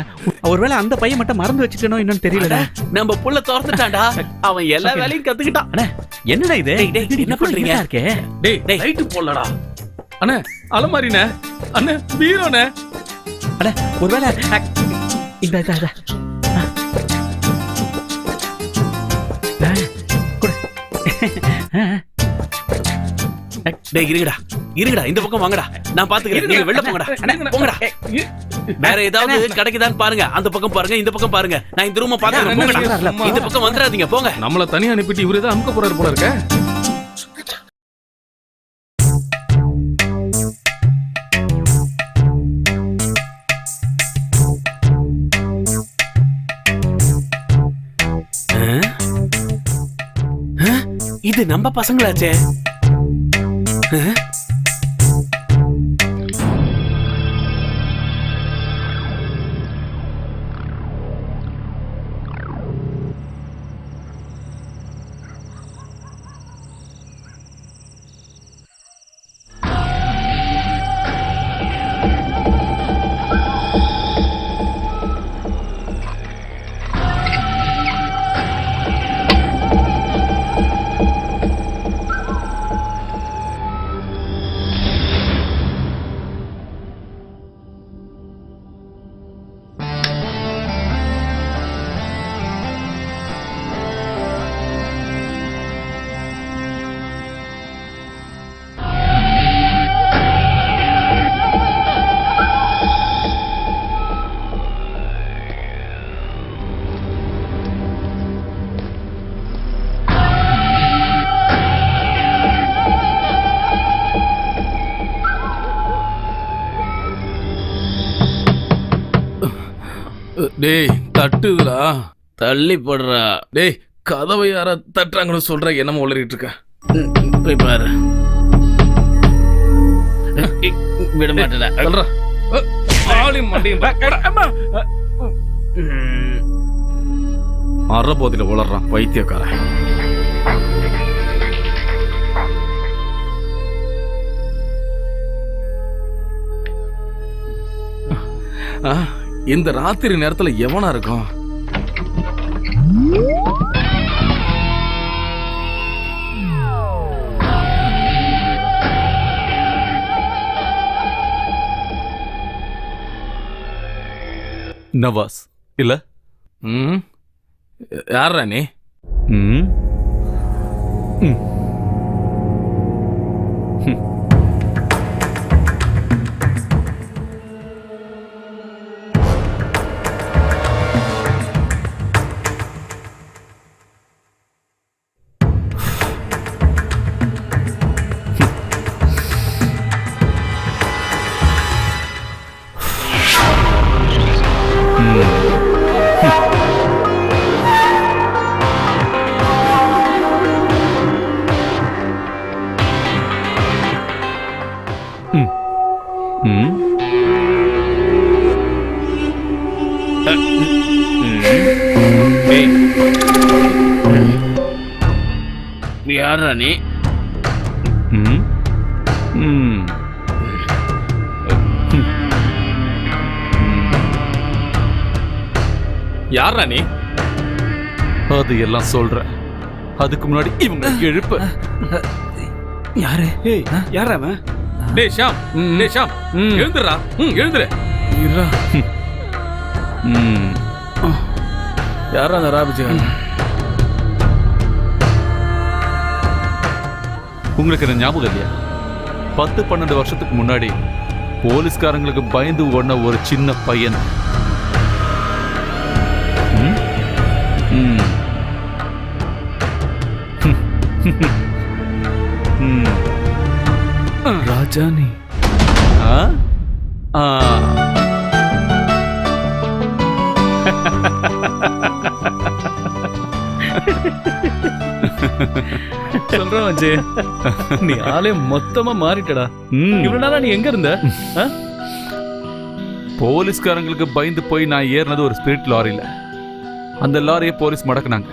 ஒருவேளை அந்த பையன் மட்டும் மறந்து வச்சிட்டனோ இன்னும் தெரியலடா. நம்ம புள்ள தோர்த்துட்டான்டா. அவன் எல்லா வேலையும் கத்துக்கிட்டான். அண்ணா என்னடா இது? டேய் என்ன பண்றீங்க? டேய் லைட் போடலடா. அண்ணா அலமாரினே. அண்ணா பீரோனே. அண்ணா ஒருவேளை இந்த டேய் இருங்கடா இந்த பக்கம் வாங்கடா. நான் பாத்துக்கிறேன், நீங்க வெளில போங்கடா. போங்கடா. வேற ஏதாவது கிடைக்குதான்னு பாருங்க. அந்த பக்கம் பாருங்க, இந்த பக்கம் பாருங்க. நான் இந்த ரூம பாத்துக்கிறேன். போங்கடா. இந்த பக்கம் வந்துடாதீங்க, போங்க. நம்மள தனியா அனுப்பிட்டு இவரே தான் அமுக்க போறாரு போல இருக்க. இது நம்ம பசங்களாச்சே. டேய் தட்டுதுடா. தள்ளி போடுறா. டேய் கதவை யார தட்டுறாங்கன்னு சொல்ற, என்னமோ உளறிட்டு இருக்க. போய் பாரு. விட மாட்டேடா. சொல்றா. ஆளி மண்டியும் அறபோதில உளறான் பைத்தியக்காரன். இந்த ராத்திரி நேரத்துல எவனா இருக்கும்? நவாஸ் இல்ல? யாரா நீ? யாரா நீ? யாரா நீ? அது எல்லாம் சொல்ற. அதுக்கு முன்னாடி இவங்க எழுப்ப. யாரு? யாரா அவன்? டேய் ஷாம், டேய் ஷாம், எழுந்துடா. எழுந்துரு. யாரா அந்த ராபிஜி? உங்களுக்கு என்ன ஞாபகம் இல்லையா? 10-12 வருஷத்துக்கு முன்னாடி போலீஸ்காரங்களுக்கு பயந்து ஓடின ஒரு சின்ன பையன். ராஜானி. சொல்றேன் வச்சு, நீ ஆளே மொத்தமா மாறிட்டடா. இவ்வளவு நாளா நீ எங்க இருந்த? போலீஸ்காரங்களுக்கு பயந்து போய் நான் ஏறினது ஒரு ஸ்பிரிட் லாரியில. அந்த லாரியை போலீஸ் மடக்குனாங்க.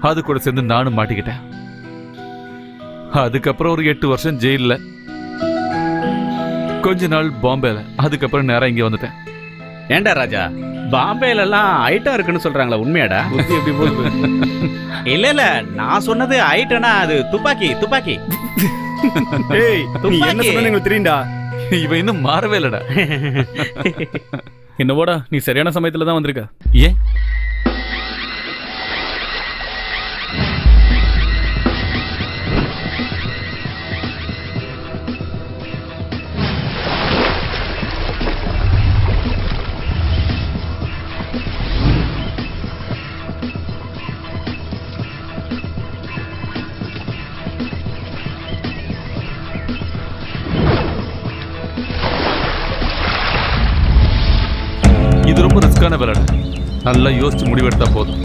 அது கூட சேர்ந்து நானும் மாட்டிக்கிட்டேன். அதுக்கப்புறம் ஒரு 8 வருஷம் ஜெயில, கொஞ்ச நாள் பாம்பேல, அதுக்கப்புறம் நேரம் இங்க வந்துட்டேன். ஏண்டா ராஜா, பாம்பேல எல்லாம் ஐட்டம் இருக்குன்னு சொல்றாங்களா, உண்மையாடா? எப்படி போகுது? இல்ல இல்ல, நான் சொன்னது ஐட்டம்னா அது துப்பாக்கி. துப்பாக்கி. ஏய், நீ என்ன சொன்னேன்னு எனக்கு தெரியும்டா. இவன் இன்னும் மாறவே இல்லடா. என்னவோடா, நீ சரியான சமயத்துல தான் வந்திருக்க. ஏன்? இது ரொம்ப ரிஸ்கான வேலை. நல்லா யோசிச்சு முடிவெடுத்தா போதும்.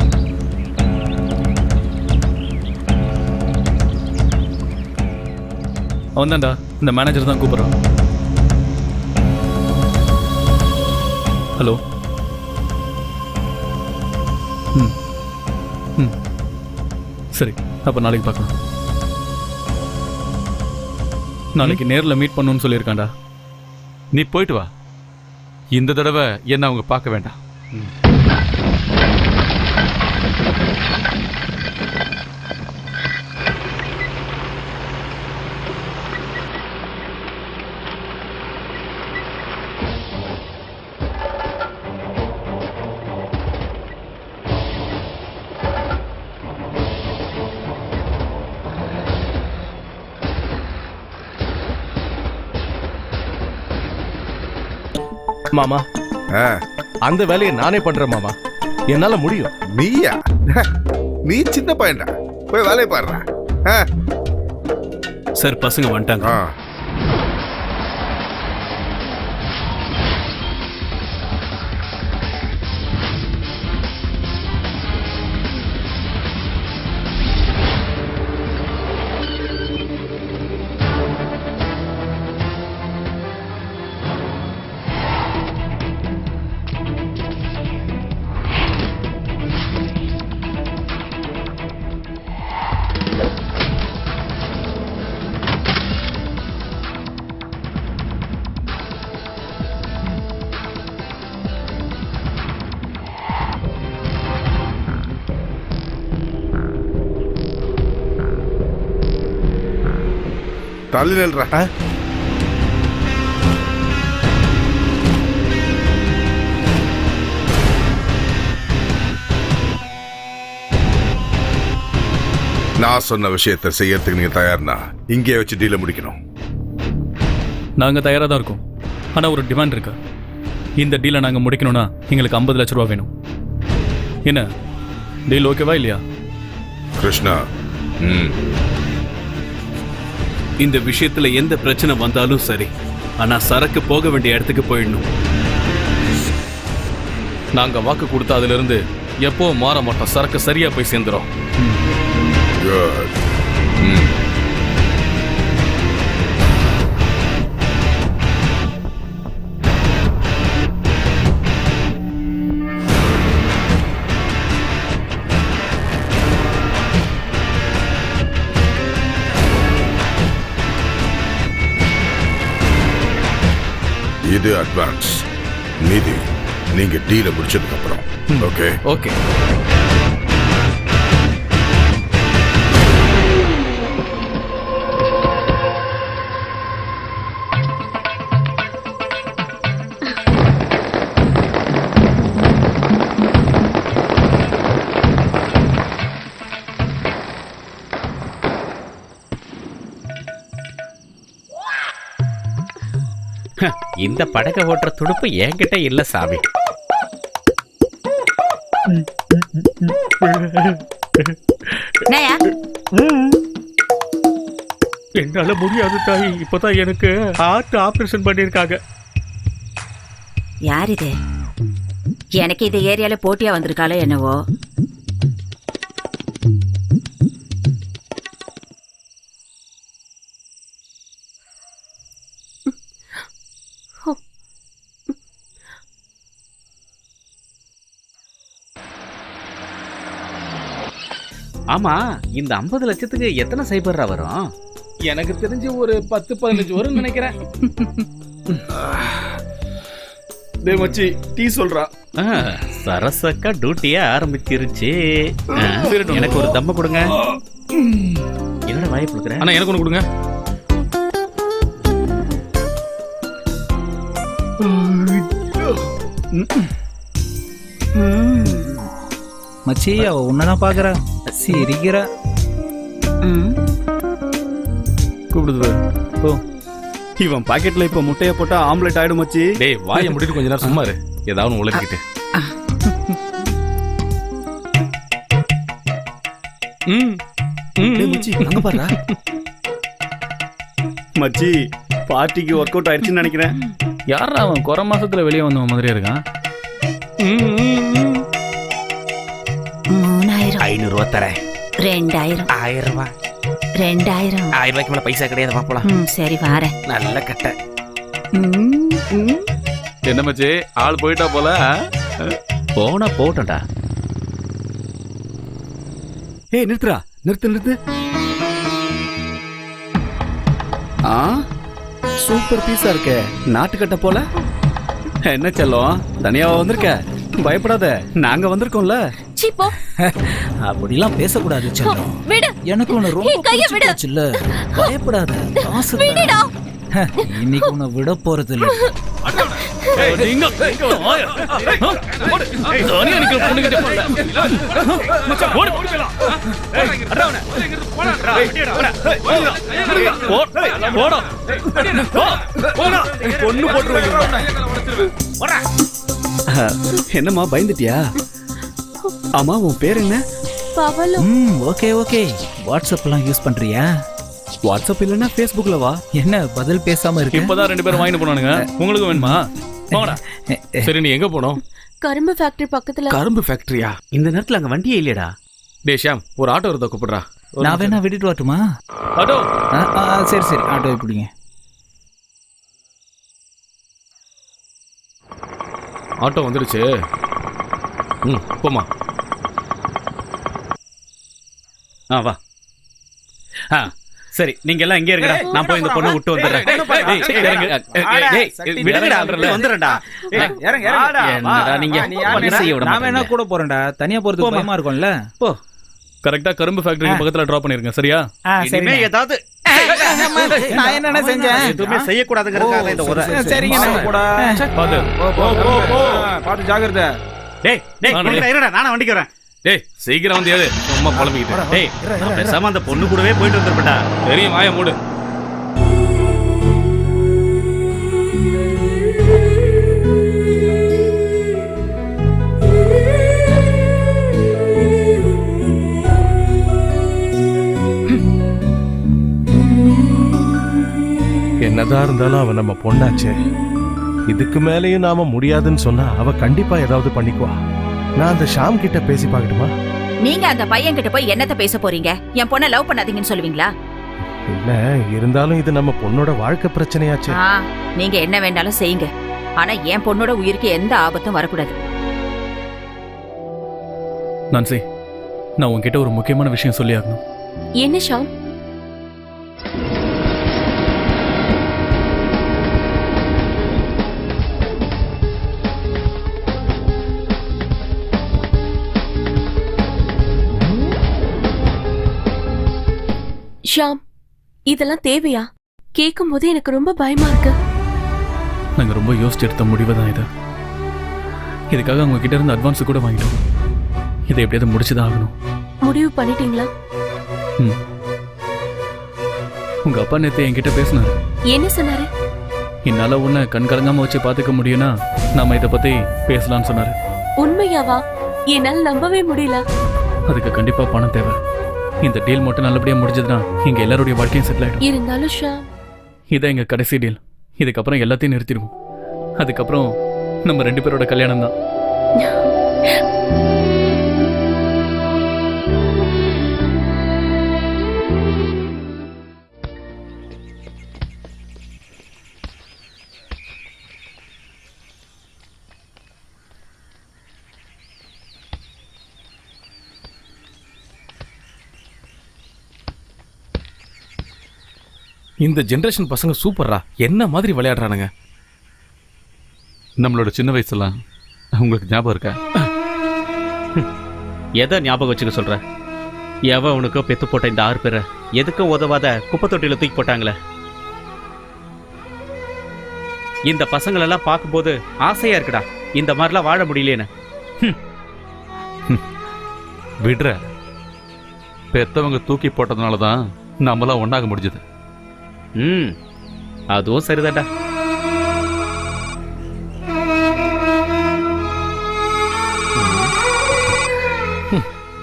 அவன் தான்டா, இந்த மேனேஜர் தான் கூப்பிடுறான். ஹலோ. சரி, அப்ப நாளைக்கு பார்க்கலாம். நாளைக்கு நேர்ல மீட் பண்ணணும்னு சொல்லியிருக்காண்டா. நீ போயிட்டு வா. இந்த தடவை என்ன அவங்க பார்க்க வேண்டாம். மாமா, அந்த வேலையை நானே பண்றேன் மாமா. என்னால முடியும். நீயா? நீ சின்ன பையன்டா, போய் வேலையை பாடுற. சார், பசங்க வந்துட்டாங்க. தள்ளி நில்றா. நான் சொன்ன விஷயத்தை செய்யறதுக்கு நீங்க தயார்னா இங்கே வச்சு டீல முடிக்கணும். நாங்கள் தயாராக தான் இருக்கோம். ஆனால் ஒரு டிமாண்ட் இருக்கு. இந்த டீலை நாங்கள் முடிக்கணும்னா எங்களுக்கு 50 லட்ச ரூபா வேணும். என்ன டீல் ஓகேவா இல்லையா? கிருஷ்ணா, இந்த விஷயத்துல எந்த பிரச்சனை வந்தாலும் சரி, ஆனா சரக்கு போக வேண்டிய இடத்துக்கு போயிடணும். நாங்க வாக்கு கொடுத்த அதுல இருந்து எப்பவும் மாற மாட்டோம். சரக்கு சரியா போய் சேர்ந்துரும். குட். இது அட்வான்ஸ். மீதி நீங்க டீல முடிச்சதுக்கு அப்புறம். Okay okay. இந்த படகை ஓட்டுற துடுப்பு என்கிட்ட இல்ல சாமி. என்னால முடியாது தாய். இப்பதான் எனக்கு ஹார்ட் ஆபரேஷன் பண்ணிருக்காங்க. யார் இது? எனக்கு இந்த ஏரியால போட்டியா வந்திருக்காளோ என்னவோ. ஆமா, இந்த 50 லட்சத்துக்கு எத்தனை சைபர்ரா வரும்? எனக்கு தெரிஞ்சு ஒரு 10-15 வரும் நினைக்கிறேன். டேய் மச்சி, டீ சொல்றா. சரசக்கா டியூட்டியே ஆரம்பிச்சிருச்சு. எனக்கு ஒரு தம்ம கொடுங்க. என்னோட வாயை கொடுக்குறேன். ஆனா எனக்கு ஒண்ணு கொடுங்க. மச்சி, அவ உன்னதான் பாக்குறா, சிரிக்கிறா. கூப்பிடுது. ஓ, இவன் பாக்கெட்ல இப்ப முட்டைய போட்டா ஆம்லெட் ஆயிடும் மச்சி. டேய் வாயை முடிட்டு கொஞ்ச நேரம் சும்மா இரு. ஏதாவது உலகிட்டு. மச்சி அங்க பாருடா. மச்சி, பார்ட்டிக்கு ஒர்க் அவுட் ஆயிடுச்சுன்னு நினைக்கிறேன். யாரா அவன்? குறை மாசத்துல வெளியே வந்தவன் மாதிரியே இருக்கான். 3000. 500 ரூபா தரேன். 2000. 1000 ரூபாய். 2000. 1000 ரூபாய்க்கு மேல பைசா கிடையாது. பாப்போலாம். சரி வாரேன். நல்ல கட்டை. என்ன மச்சி, ஆள் போயிட்டா போல. போனா போட்டா. ஏய் நிறுத்துறா, நிறுத்து. சூப்பர் பீஸா இருக்கே, நாட்டுக்கட்ட போல. என்ன செல்லம், தனியாவா வந்திருக்க? பயப்படாத, நாங்க வந்திருக்கோம்ல. சீப்போ, அப்படிலாம் பேசக்கூடாது செல்லம். விடு. எனக்கு உன்னை ரொம்ப கைய விடு. பிடிச்சில்ல. பயப்படாத, காசு விடுடா. இன்னைக்கு உன்னை விட போறது இல்ல. என்னம்மா பயந்துட்டியா? ஆமா, உன் பேர் என்ன? பவலு. ஓகே. வாட்ஸ்அப்லாம் யூஸ் பண்றியா? வாட்ஸ்அப் இல்லன்னா Facebookல வா. என்ன பதில் பேசாம இருக்கு? இப்பதான் 2 பேரும் வாங்கிட்டு போனானுங்க. உங்களுக்கு வேணுமா? போங்கடா. சரி, நீ எங்க போனோம்? கரும்பு ஃபேக்டரி பக்கத்துல. கரும்பு ஃபேக்டரியா? இந்த நேரத்துல அங்க வண்டியே இல்லையடா. டேய் ஷாம், ஒரு ஆட்டோ வருதா, கூப்பிடுறா. நான் வேணா விட்டுட்டு வரட்டுமா? ஆட்டோ. சரி, ஆட்டோ பிடிங்க. ஆட்டோ வந்துருச்சு. போமா. வா. சரி, நீங்க எல்லாம் இங்கே இருங்கடா. நான் போய் இந்த பொண்ணை விட்டு வந்துடுறேன். வந்துடுறேன்டா. என்னடா நீங்க பணி செய்ய விட நான் வேணா கூட போறேன்டா. தனியா போறதுக்கு பயமா இருக்கும்ல. போ. கரெக்டா கரும்பு ஃபேக்டரிக்கு பக்கத்துல டிராப் பண்ணிருங்க. சரியா? இனிமே ஏதாவது நான் என்னென்ன செஞ்சேன்? எதுவுமே செய்யக்கூடாதுங்கிறதுக்காக இந்த உரை. சரிங்க போடா. பாத்து. பார்த்து ஜாக்கிரதை. டேய் டேய் இருடா, நானே வண்டிக்கு வரேன். டேய் சீக்கிரம் வந்து ஏது சும்மா புலம்பிக்கிட்டு. டேய் நான் பேசாம அந்த பொண்ணு கூடவே போயிட்டு வந்துருப்பேன்டா. தெரியும் வாய மூடு. என்னதான் இருந்தாலும் அவ நம்ம பொண்ணாச்சே. இதுக்கு மேலேயும் நாம முடியாதுன்னு சொன்னா அவ கண்டிப்பா ஏதாவது பண்ணிக்குவா. நான் அந்த ஷாம் கிட்ட பேசி பார்க்கட்டுமா? நீங்க அந்த பையன் கிட்ட போய் என்னத்த பேச போறீங்க? என் பொண்ணை லவ் பண்ணாதீங்கன்னு சொல்லுவீங்களா? இல்ல இருந்தாலும் இது நம்ம பொண்ணோட வாழ்க்கை பிரச்சனையாச்சே. நீங்க என்ன வேண்டாலும் செய்யுங்க, ஆனா என் பொண்ணோட உயிருக்கு எந்த ஆபத்தும் வரக்கூடாது. நான்சி, நான் உன்கிட்ட ஒரு முக்கியமான விஷயம் சொல்லி ஆகணும். என்ன ஷாம்? ஷாம், இதெல்லாம் தேவையா? கேட்கும் போது எனக்கு ரொம்ப பயமா இருக்கு. நாங்க ரொம்ப யோசிச்சு எடுத்த முடிவு தான் இது. இதுக்காக அவங்க கிட்ட இருந்து அட்வான்ஸ் கூட வாங்கிட்டோம். இதை எப்படியாவது முடிச்சுதான் ஆகணும். முடிவு பண்ணிட்டீங்களா? உங்க அப்பா நேத்து என்கிட்ட பேசினாரு. என்ன சொன்னாரு? என்னால உன்னை கண் கலங்காம வச்சு பாத்துக்க முடியும்னா நாம இதை பத்தி பேசலாம்னு சொன்னாரு. உண்மையாவா? என்னால் நம்பவே முடியல. அதுக்கு கண்டிப்பா பணம் தேவை. இந்த டீல் மட்டும் நல்லபடியா முடிஞ்சதுன்னா எங்க எல்லாருடைய வாழ்க்கையும் செட்டில் ஆயிடும். இருந்தாலும் ஷாம், இதான் எங்க கடைசி டீல். இதுக்கப்புறம் எல்லாத்தையும் நிறுத்திடுவோம். அதுக்கப்புறம் நம்ம 2 பேரோட கல்யாணம் தான். இந்த ஜெனரேஷன் பசங்க சூப்பரா என்ன மாதிரி விளையாடுறானுங்க. நம்மளோட சின்ன வயசுலாம் உங்களுக்கு ஞாபகம் இருக்கா? எதை ஞாபகம் வச்சுக்க சொல்ற? எவன் உனக்கோ பெத்து போட்ட இந்த 6 பேரை எதுக்கும் உதவாத குப்பை தொட்டியில தூக்கி போட்டாங்களே. இந்த பசங்களெல்லாம் பார்க்கும்போது ஆசையா இருக்குடா, இந்த மாதிரிலாம் வாழ முடியலேன்னு. விடுற, பெத்தவங்க தூக்கி போட்டதுனால தான் நம்மளாம் ஒன்னாக முடிஞ்சது. அதுவும் சரிதான்டா.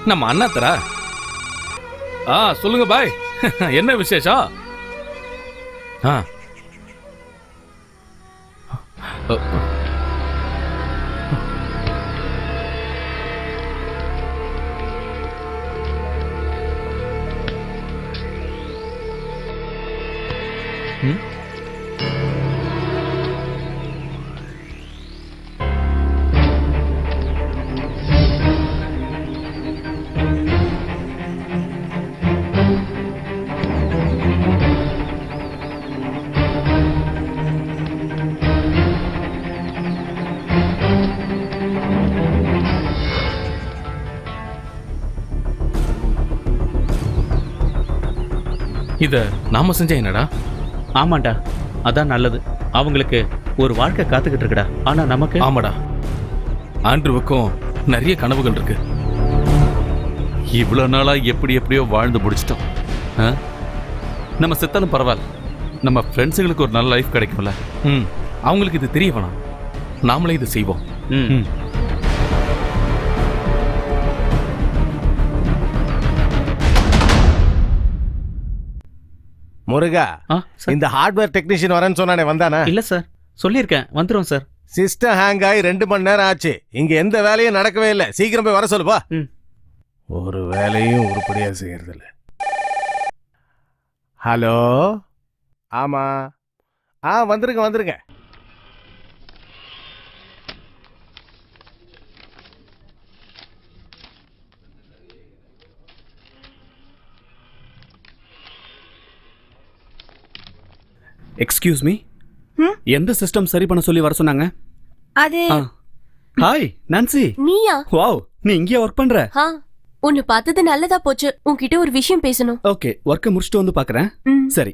நம்ம அண்ணாத்தரா? சொல்லுங்க பாய், என்ன விசேஷம்? இத நாம செஞ்சா என்னடா? ஆமாண்டா, அதான் நல்லது. அவங்களுக்கு ஒரு வாழ்க்கை காத்துக்கிட்டு இருக்குடா. ஆனா நமக்கு? ஆமாடா, ஆண்ட்ரூவுக்கும் நிறைய கனவுகள் இருக்கு. இவ்வளவு நாளா எப்படியோ வாழ்ந்து முடிச்சிட்டோம். நம்ம செத்தாலும் பரவாயில்ல, நம்ம ஃப்ரெண்ட்ஸுங்களுக்கு ஒரு நல்ல லைஃப் கிடைக்கும்ல. அவங்களுக்கு இது தெரிய வேணாம், நாமளே இது செய்வோம். முருகா, இந்த ஹார்ட்வேர் டெக்னீஷியன் வரேன்னு சொன்னானே, வந்தானே? இல்ல சார், சொல்லியிருக்கேன் வந்துரும் சார். சிஸ்டம் ஹேங் ஆகி 2 மணி நேரம் ஆச்சு. இங்க எந்த வேலையும் நடக்கவே இல்லை. சீக்கிரம் போய் வர சொல்லுப்பா. ஒரு வேலையும் உருப்படியா செய்யறது இல்ல. ஹலோ, ஆமா, வந்துருங்க. எக்ஸ்கியூஸ் மீ, எந்த சிஸ்டம் சரி பண்ண சொல்லி வர சொன்னாங்க? அது ஹாய் நான்சி. நீயா? வாவ், நீ இங்கே ஒர்க் பண்ற? உன்னை பார்த்தது நல்லதா போச்சு. உன்கிட்ட ஒரு விஷயம் பேசணும். ஓகே, ஒர்க்கை முடிச்சுட்டு வந்து பார்க்கறேன். சரி.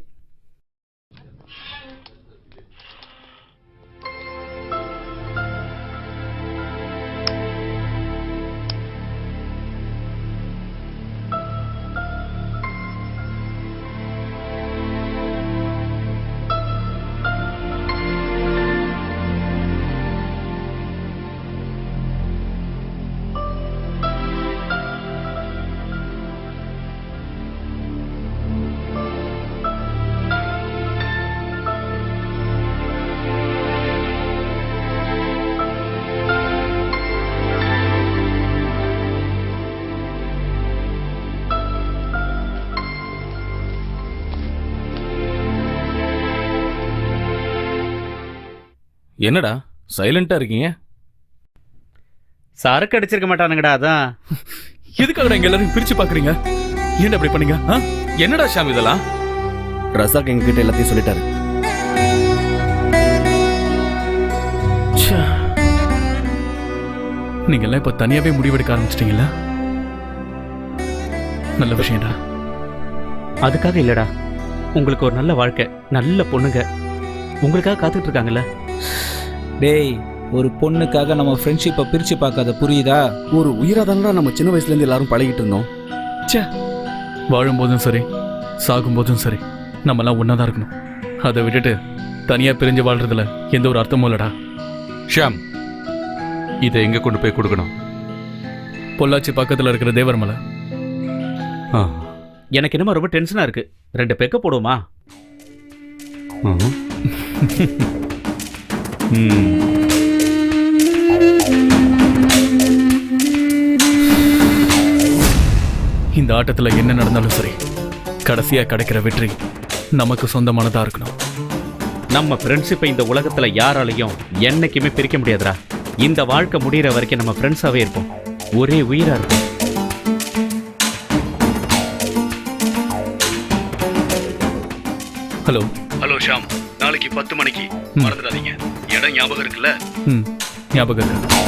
என்னடா சைலண்டா இருக்கீங்க? சரக்கு அடிச்சிருக்க மாட்டானுங்கடா, அதான். எதுக்காக எங்க எல்லாரும் பிரிச்சு பாக்குறீங்க? ஏன் அப்படி பண்ணீங்க? என்னடா ஷாம் இதெல்லாம்? ரசாக் எங்ககிட்ட எல்லாத்தையும் சொல்லிட்டாரு. நீங்க எல்லாம் இப்ப தனியாவே முடிவெடுக்க ஆரம்பிச்சிட்டீங்களா? நல்ல விஷயம்டா. அதுக்காக இல்லடா, உங்களுக்கு ஒரு நல்ல வாழ்க்கை, நல்ல பொண்ணுங்க உங்களுக்காக காத்துட்டு இருக்காங்கல்ல. டேய், ஒரு பொண்ணுக்காக நம்ம ஃப்ரெண்ட்ஷிப்பை பிரிச்சு பார்க்காத, புரியுதா? ஒரு உயிராதானடா நம்ம சின்ன வயசுல இருந்து எல்லாரும் பழகிட்டு இருந்தோம். வாழும் போதும் சரி, சாகும் போதும் சரி, நம்மலாம் ஒன்னாதான் இருக்கணும். அதை விட்டுட்டு தனியா பிரிஞ்சு வாழ்றதுல எந்த ஒரு அர்த்தமும் இல்லடா. ஷாம், இதை எங்க கொண்டு போய் கொடுக்கணும்? பொள்ளாச்சி பக்கத்துல இருக்கிற தேவர்மலை. எனக்கு என்னமோ ரொம்ப டென்ஷனா இருக்கு. 2 பெக்க போடுவோமா? இந்த ஆட்டத்துல என்ன நடந்தாலும் சரி, கடைசியா கிடைக்கிற வெற்றி நமக்கு சொந்தமானதா இருக்கணும். நம்ம ஃப்ரெண்ட்ஷிப்பை இந்த உலகத்துல யாராலையும் என்னைக்குமே பிரிக்க முடியாதுடா. இந்த வாழ்க்கை முடிகிற வரைக்கும் நம்ம ஃப்ரெண்ட்ஸாவே இருப்போம், ஒரே உயிரா இருப்போம். ஹலோ ஹலோ ஷாம், நாளைக்கு 10 மணிக்கு மறந்துடாதீங்க. இடம் ஞாபகம் இருக்குல்ல? ஞாபகம் இருக்கு.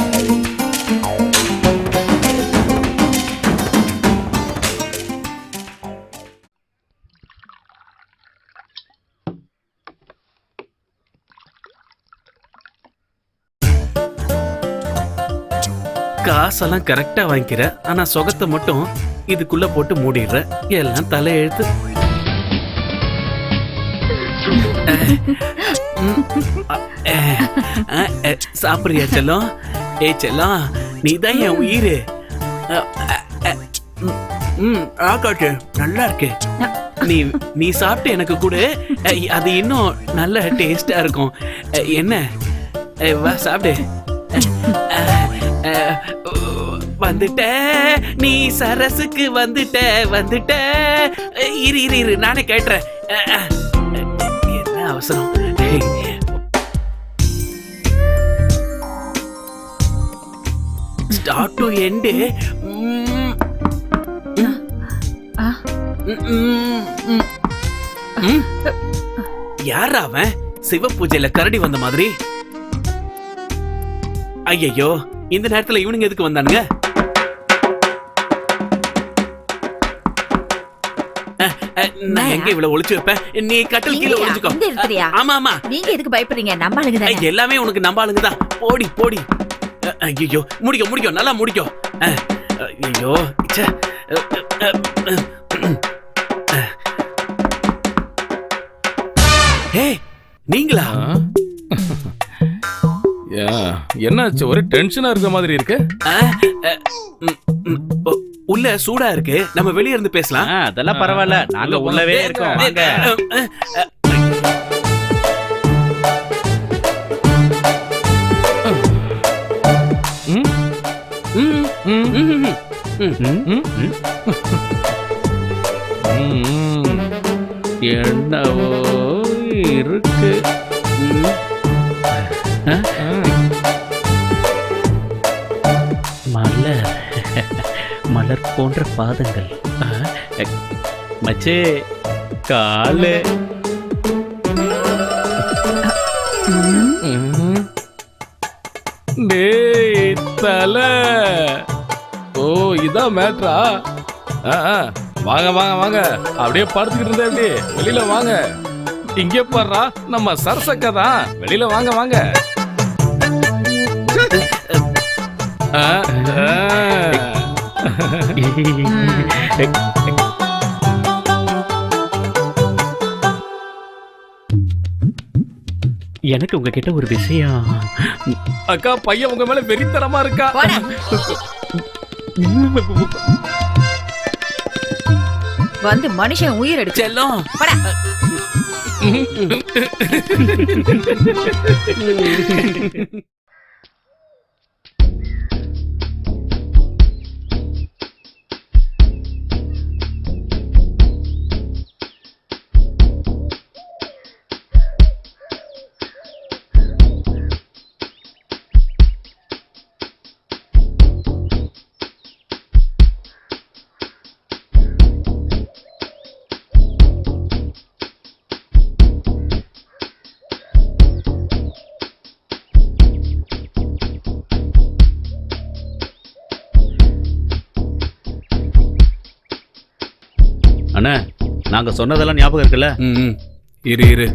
காசெல்லாம் கரெக்டா வாங்கிக்கிற, ஆனா சொகத்தை மட்டும் இதுக்குள்ள போட்டு மூடிடுற. எல்லாம் தலையெழுத்து. சாப்பிடுறியா செல்லம்? செல்லம், நீதான் என் உயிர். ஆகாட்டு நல்லா இருக்கு. நீ சாப்பிட்டு எனக்கு கூட, அது இன்னும் நல்ல டேஸ்டா இருக்கும். என்ன, வா சாப்பிடு. வந்துட்ட, நீ சரசுக்கு வந்துட்ட. இரு நானே கேட்டுறேன். என்ன அவசரம்? Start to end. யாரா அவன்? சிவ பூஜையில கரடி வந்த மாதிரி. ஐயோ, இந்த நேரத்துல இவனுங்க எதுக்கு வந்தானுங்க? நான் எங்க இவ்வளவு ஒளிச்சு வைப்பேன்? நீ கட்டில் கீழே ஒளிச்சுக்கோ. ஆமா ஆமா, நீங்க எதுக்கு பயப்படுறீங்க? நம்ம ஆளுங்க தானே. எல்லாமே உனக்கு நம்ம ஆளுங்க தான். போடி. ஐயோ, முடிக்கோ, நல்லா முடிக்கோ. ஐயோ, நீங்களா? என்னாச்சு? ஒரே டென்ஷனா இருக்க மாதிரி இருக்கு. உள்ள சூடா இருக்கு, நம்ம வெளிய இருந்து பேசலாம். அதெல்லாம் பரவாயில்ல, நாங்க உள்ளவே இருக்கோம். வாங்க. என்னவோ இருக்கு. மலர் போன்ற பாதங்கள். மச்சே, காலு. தலை. ஓ, இதான் மேட்ரா? வாங்க, அப்படியே படுத்துக்கிட்டு இருந்தே. அப்படி வெளியில வாங்க. இங்கே பாடுறா, நம்ம சரசக்கா தான். வெளியில வாங்க. எனக்கு உங்ககிட்ட ஒரு விஷயம். அக்கா, பையன் உங்க மேல வெறித்தனமா இருக்கா. வந்து மனுஷன் உயிர் எடுத்து செல்லம். அண்ணா நாங்க சொன்னதெல்லாம் ஞாபகம் இருக்குல்ல? ம் இரு இரு.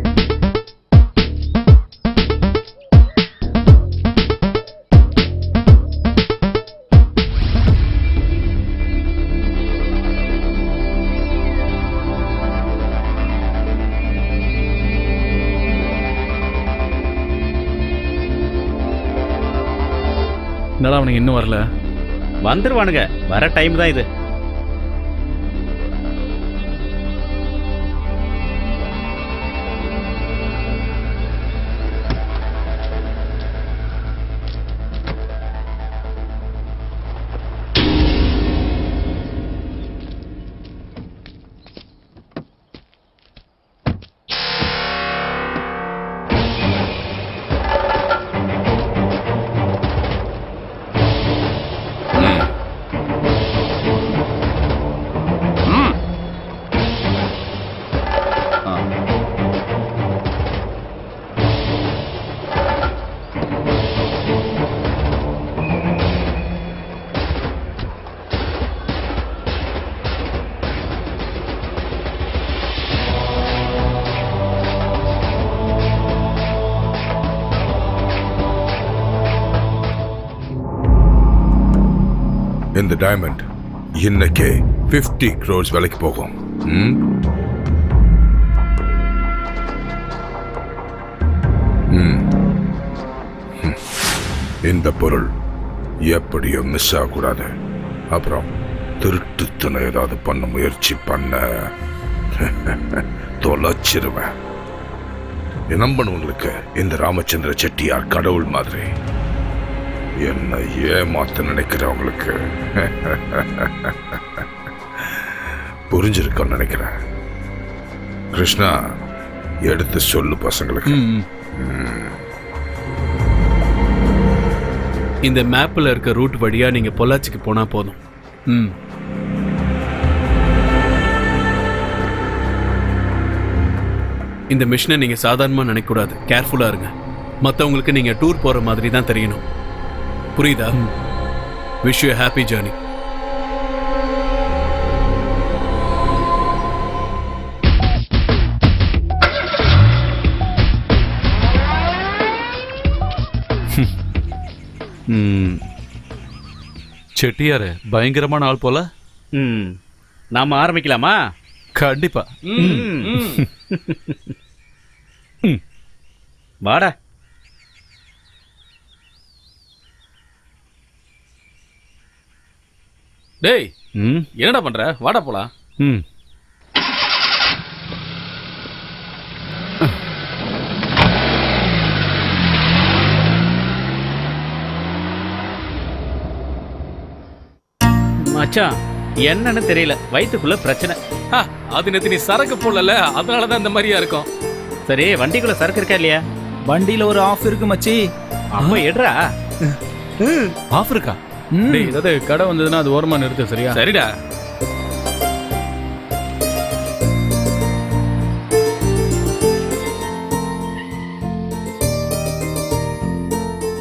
என்னடா அவனுக்கு இன்னும் வரல? வந்துருவானுங்க, வர டைம் தான் இது. இந்த டைமண்ட் இன்னைக்கு 50 crores விலைக்கு போகும். இந்த பொருள் எப்படியும் மிஸ் ஆகக்கூடாது. அப்புறம் திருட்டுத்தனை ஏதாவது பண்ண முயற்சி பண்ண தொலைச்சிருவேன். நம்பணுங்களுக்கு இந்த ராமச்சந்திர செட்டியார் கடவுள் மாதிரி. என்ன ஏமாத்த நினைக்கிறவங்களுக்கு புரிஞ்சிருக்கோன்னு நினைக்கிறேன். கிருஷ்ணா, எடுத்து சொல்லு பசங்களுக்கு. இந்த மேப்ல இருக்க ரூட் வழியா நீங்க பொள்ளாச்சிக்கு போனா போதும். இந்த மிஷனை நீங்க சாதாரணமா நினைக்க கூடாது. கேர்ஃபுல்லா இருங்க. மத்தவங்களுக்கு நீங்க டூர் போற மாதிரி தான் தெரியணும். புரியுதா? Wish you happy journey. Chettiar பயங்கரமான ஆள் போல. நாம ஆரம்பிக்கலாமா? கண்டிப்பா. வாடா. டேய், என்னடா பண்ற? வாடா போலாம். மச்சான், என்னன்னு தெரியல, வயிற்றுக்குள்ள பிரச்சனை. அது நேத்து நீ சரக்கு போடல, அதனாலதான் இந்த மாதிரியா இருக்கும். சரி, வண்டிக்குள்ள சரக்கு இருக்கா இல்லையா? வண்டியில ஒரு ஆஃப் இருக்கு மச்சி. அப்ப எடுறா. ஆஃப் இருக்கா? டேய், ஏதாவது கடை வந்ததுன்னா அது ஓரமா நிறுத்து. சரியா? சரிடா.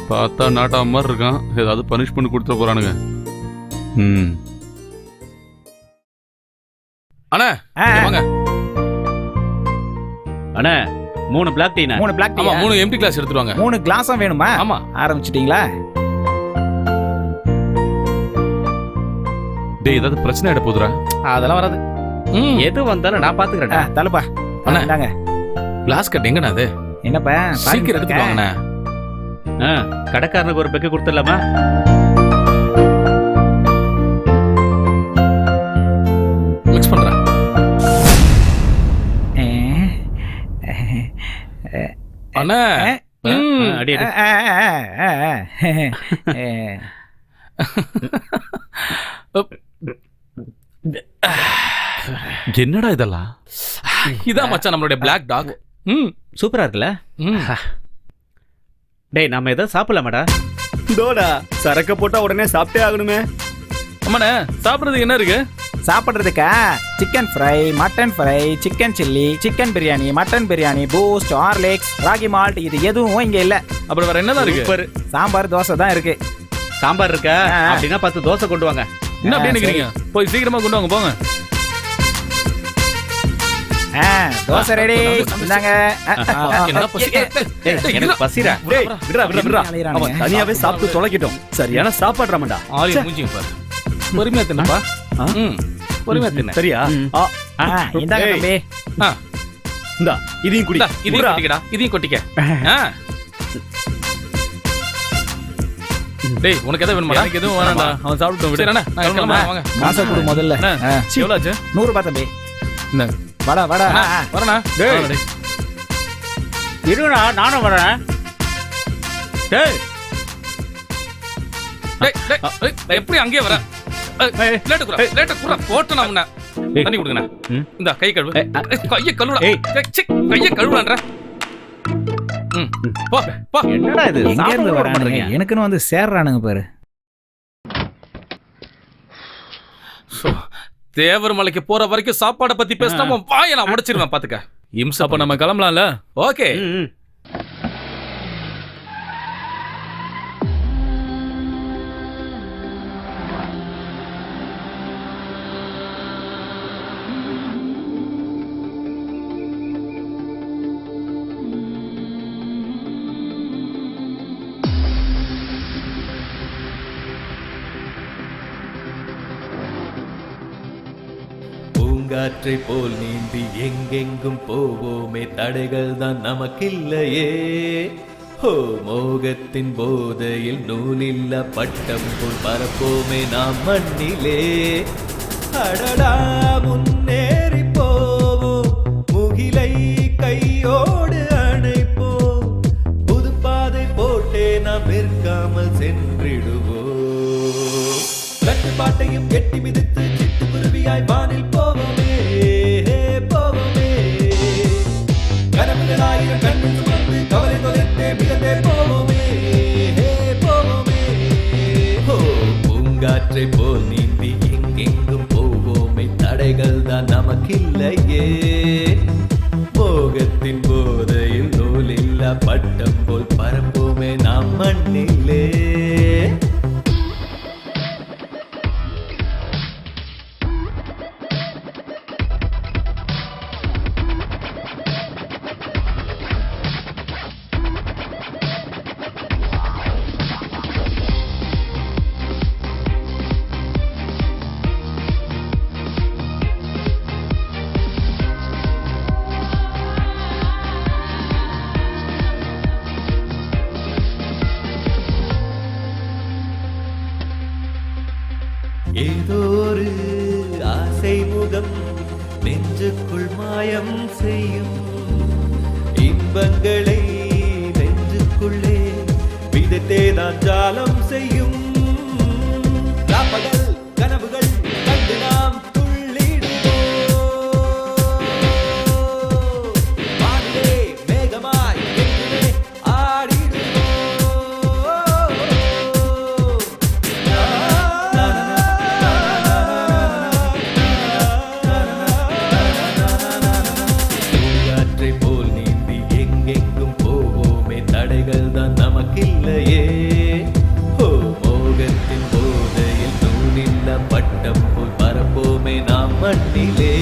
பார்த்தா நாட்டா மாதிரி இருக்கான். ஏதாவது பனிஷ் பண்ணி கொடுத்துட போறானுங்க. அண்ணா வாங்க. அண்ணா 3 பிளாக் டீனா? 3 பிளாக் டீ. ஆமா, 3 எம்டி கிளாஸ் எடுத்துட்டு வாங்க. 3 கிளாஸும் வேணுமா? ஆமா. ஆரம்பிச்சிட்டீங்களா? டேய், ஏதாவது பிரச்சனை ஆயிட போதுரா? அதெல்லாம் வராது. எது வந்தாலும் நான் பாத்துக்கிறேன். தலப்பா. அண்ணா கிளாஸ் கட் எங்கண்ணா அது? என்னப்பா சீக்கிரம் எடுத்துட்டு வாங்கண்ணா. கடைக்காரனுக்கு ஒரு பெக்கு கொடுத்துடலாமா? மிக்ஸ் பண்றேன். அண்ணா அடி அடி. என்னடா இதெல்லாம்? இதான் மச்சான் நம்மளுடைய பிளாக் டாக். சூப்பரா இருக்குல்ல? டேய், நாம ஏதோ சாப்பிடலாமாடா? டோடா, சரக்க போட்டா உடனே சாப்பிட்டே ஆகணுமே. அம்மாண்ணே, சாப்பிடுறதுக்கு என்ன இருக்கு? சாப்பிட்றதுக்கா chicken fry, mutton fry, chicken chilli, chicken biryani, mutton biryani, Boost, Horlicks, ragi malt, இது எதுவும் இங்க இல்ல. அப்புறம் வேற என்னதான் இருக்கு? சாம்பார், தோசை தான் இருக்கு. சாம்பார் இருக்கா? அப்படின்னா 10 தோசை கொண்டு வாங்க. என்ன அப்படி நினைக்கிறீங்க? போய் சீக்கிரமா கொண்டு வாங்க, போங்க. தோசை ரெடி இந்தாங்க. என்ன பசி? எனக்கு பசிடா. டேய், விட்றா, விட்றா, விட்றா. அலையறானுங்க. அவன் தனியாவே சாப்பிட்டு தொலைக்கட்டும். சரியான சாப்பாடுறாமடா. ஆளி மூஞ்சிங்க பாரு. பொறுமையா தின்னப்பா. பொறுமையா தின்ன. சரியா? இந்தாங்க ஏய். தம்பி. இந்தா, இதையும் குடி. இதையும் விட்றா. கொட்டிக்கடா, இதையும் கொட்டிக்க. டேய், உனக்கு எதாவது வேணுமா? எனக்கு எதுவும் வேணாம்டா. அவன் சாப்பிட்டு விடு. சரி அண்ணா, நான் கிளம்புறேன், வாங்க. காசை கொடு முதல்ல. எவ்வளவு ஆச்சு? 100 ரூபாய் தம்பி. இந்தாங்க. வாடா வாடா. வரேண்ணா. டேய். இருடா, நானும் வரேன். டேய், எப்படி அங்கேயே வர? லேட்டு குறா போட்டு நான் உன்னை தண்ணி கொடுங்கண்ணா. இந்த கை கழுவு. கையை கழுவுடா. கையை கழுவுடான்ற. போ போ. என்னடா இது? எங்க இருந்து வரானுங்க? எனக்குன்னு வந்து சேர்றானுங்க பாரு. தேவர் மலைக்கு போற வரைக்கும் சாப்பாடை பத்தி பேசினா வாயை நான் உடைச்சிருவேன் பாத்துக்க. இம்சா, அப்ப நம்ம கிளம்பலாம்ல? ஓகே. பூங்காற்றை போல் நீந்தி எங்கெங்கும் போவோமே, தடைகள் தான் நமக்கில்லையே. ஹோ, மோகத்தின் போதையில் நூலில்ல பட்டம் போல் பரப்போமே நாம் மண்ணிலே. அடடா, முன்னேறி போவோம், முகிலை கையோடு அணைப்போம். புது பாதை போட்டே நாம் நிற்காமல் சென்றிடுவோம். கட்டுப்பாட்டையும் எட்டி மிதித்து சிட்டுக்குருவியாய் வானில் போவோமே, போவோமே. கனவுகள் ஆயிரம் கண்ணில் சுமந்து கவலை தொலைத்தே மிதந்தே போவோமே, போவோமே. ஓ, பூங்காற்றை போல் நீந்தி எங்கெங்கும் போவோமே, தடைகள் தான் நமக்கில்லையே. மோகத்தின் போதையில் நூலில்லா பட்டம் போல் பரப்போமே நாம் மண்ணிலே. ஏதோ ஒரு ஆசை முகம் நெஞ்சுக்குள் மாயம் செய்யும். இன்பங்களை நெஞ்சுக்குள்ளே விதத்தே தான் ஜாலம் செய்யும். ராப்பகல் கனவுகள் கண்டு நாம் துள்ளிடுவோம். வானிலே மேகமாய் எங்குமே ஆடிடுவோம். பூங்காற்றை போல் நீந்தி எங்கெங்கும் போவோமே, தடைகள் தான் நமக்கில்லையே. ஓ, மோகத்தின் போதையில் நூலில்ல பட்டம் போல் பரப்போமே நாம் மண்ணிலே.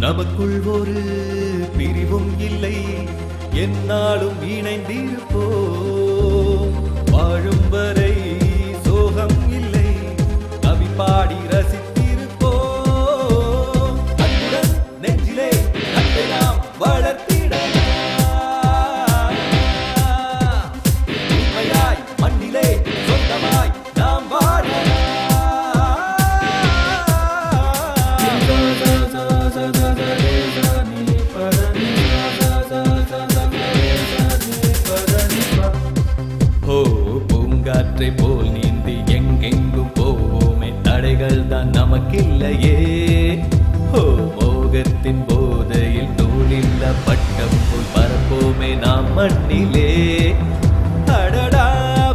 நமக்குள் ஒரு பிரிவும் இல்லை, என்னாலும் இணைந்திருப்போம். வாழும் வரை சோகம் இல்லை, கவி பாடி ரசித்திருப்போம். அன்புடன் நெஞ்சிலே அன்பை நாம் வளர்த்திடலாம். உண்மையாய் மண்ணிலே சொந்தமாய் நாம் வாழலாம். பூங்காற்றை போல் நீந்தி எங்கெங்கும் போவோமே, தடைகள் மண்ணிலே. அடடா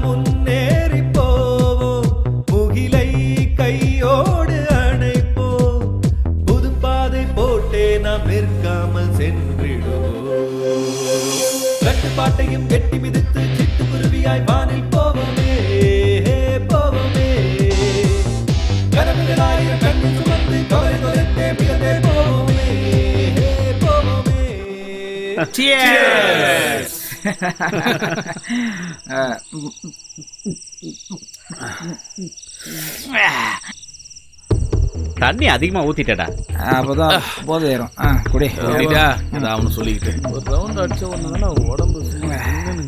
முன்னேறி போவோம், முகிலை கையோடு அணைப்போம். புது பாதை போட்டே நாம் நிற்காமல் சென்றிடுவோம். கட்டுப்பாட்டையும் கெட்டி மிதித்து சிட்டுக்குருவியாய் வானில் போவோமே, போவோமே. கனவுகளாயிரம் கண்ணில் சுமந்து தொலை தொலைத்தே மிகந்தே போவோமே, போவோமே. Cheers! தண்ணி அதிகமா ஊத்திட்டடா. அப்பதான் போதை ஏறும். குடி. அவனு சொல்லிக்கிட்டு ஒரு ரவுண்ட் அடிச்ச ஒண்ணு உடம்பு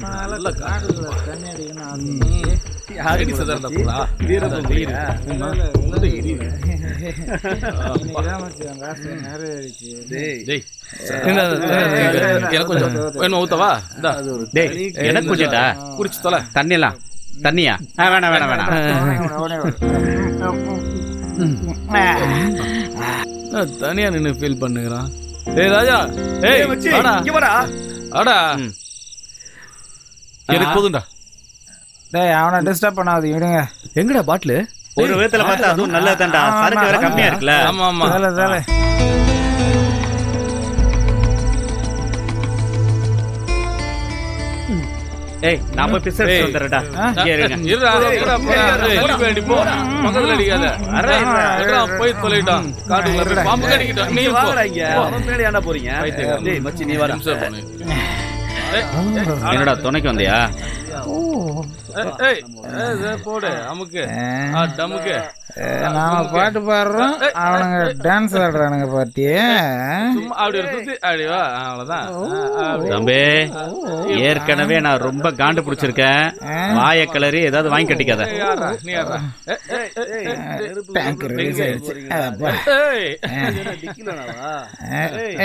நல்ல காட்டுல தண்ணி அடிக்கணும். எனக்கு கொஞ்சம் வேணுமா ஊத்தவா? எனக்கு கொஞ்சம்டா. குடிச்சு தொலை. தண்ணி எல்லாம் தண்ணியா? வேணாம் வேணாம் வேணாம். தனியா நின்னு ஃபீல் பண்ணுகிறான். ஏய் ராஜா, ஏய் வாடா இங்க வாடா. அடா எனக்கு போதும்டா. டேய் அவனை டிஸ்டர்ப் பண்ணாத, விடுங்க. எங்கடா பாட்டில்? ஒரு விதத்துல பார்த்தா அதுவும் நல்லதுதான்டா. சரக்கு வேற கம்மியா இருக்குல்ல. ஆமா ஆமா. தலை ஏய் நான் போய் பிசர் வந்துறடா. இங்க இருங்க. இருடா போடா போடா. எலி வேண்டி போ. பக்கத்துல அடிக்காத. அரே போய் தொலைட்டான். காட்டுக்குள்ள போய் பாம்பு கடிக்கிட்டான். நீ வாடா இங்க. அவன் பின்னாடி ஏன்டா போறீங்க? டேய் மச்சி நீ வாடா. என்னடா துணைக்கு வந்தியா? ஏய் போடு அமுக்கு. டமுக்கு. நாம பாட்டு பாடுறோம், அவனுங்க டான்ஸ் ஆடுறானுங்க பாத்தியே. சும்மா அப்படி ஒரு சுத்தி அப்படி வா. அவ்வளவுதான். தம்பி ஏற்கனவே நான் ரொம்ப காண்டு பிடிச்சிருக்கேன். வாய கலரி ஏதாவது வாங்கி கட்டிக்காத. நீ ஆடுறா. டேங்க் ரிலீஸ் ஆயிடுச்சு.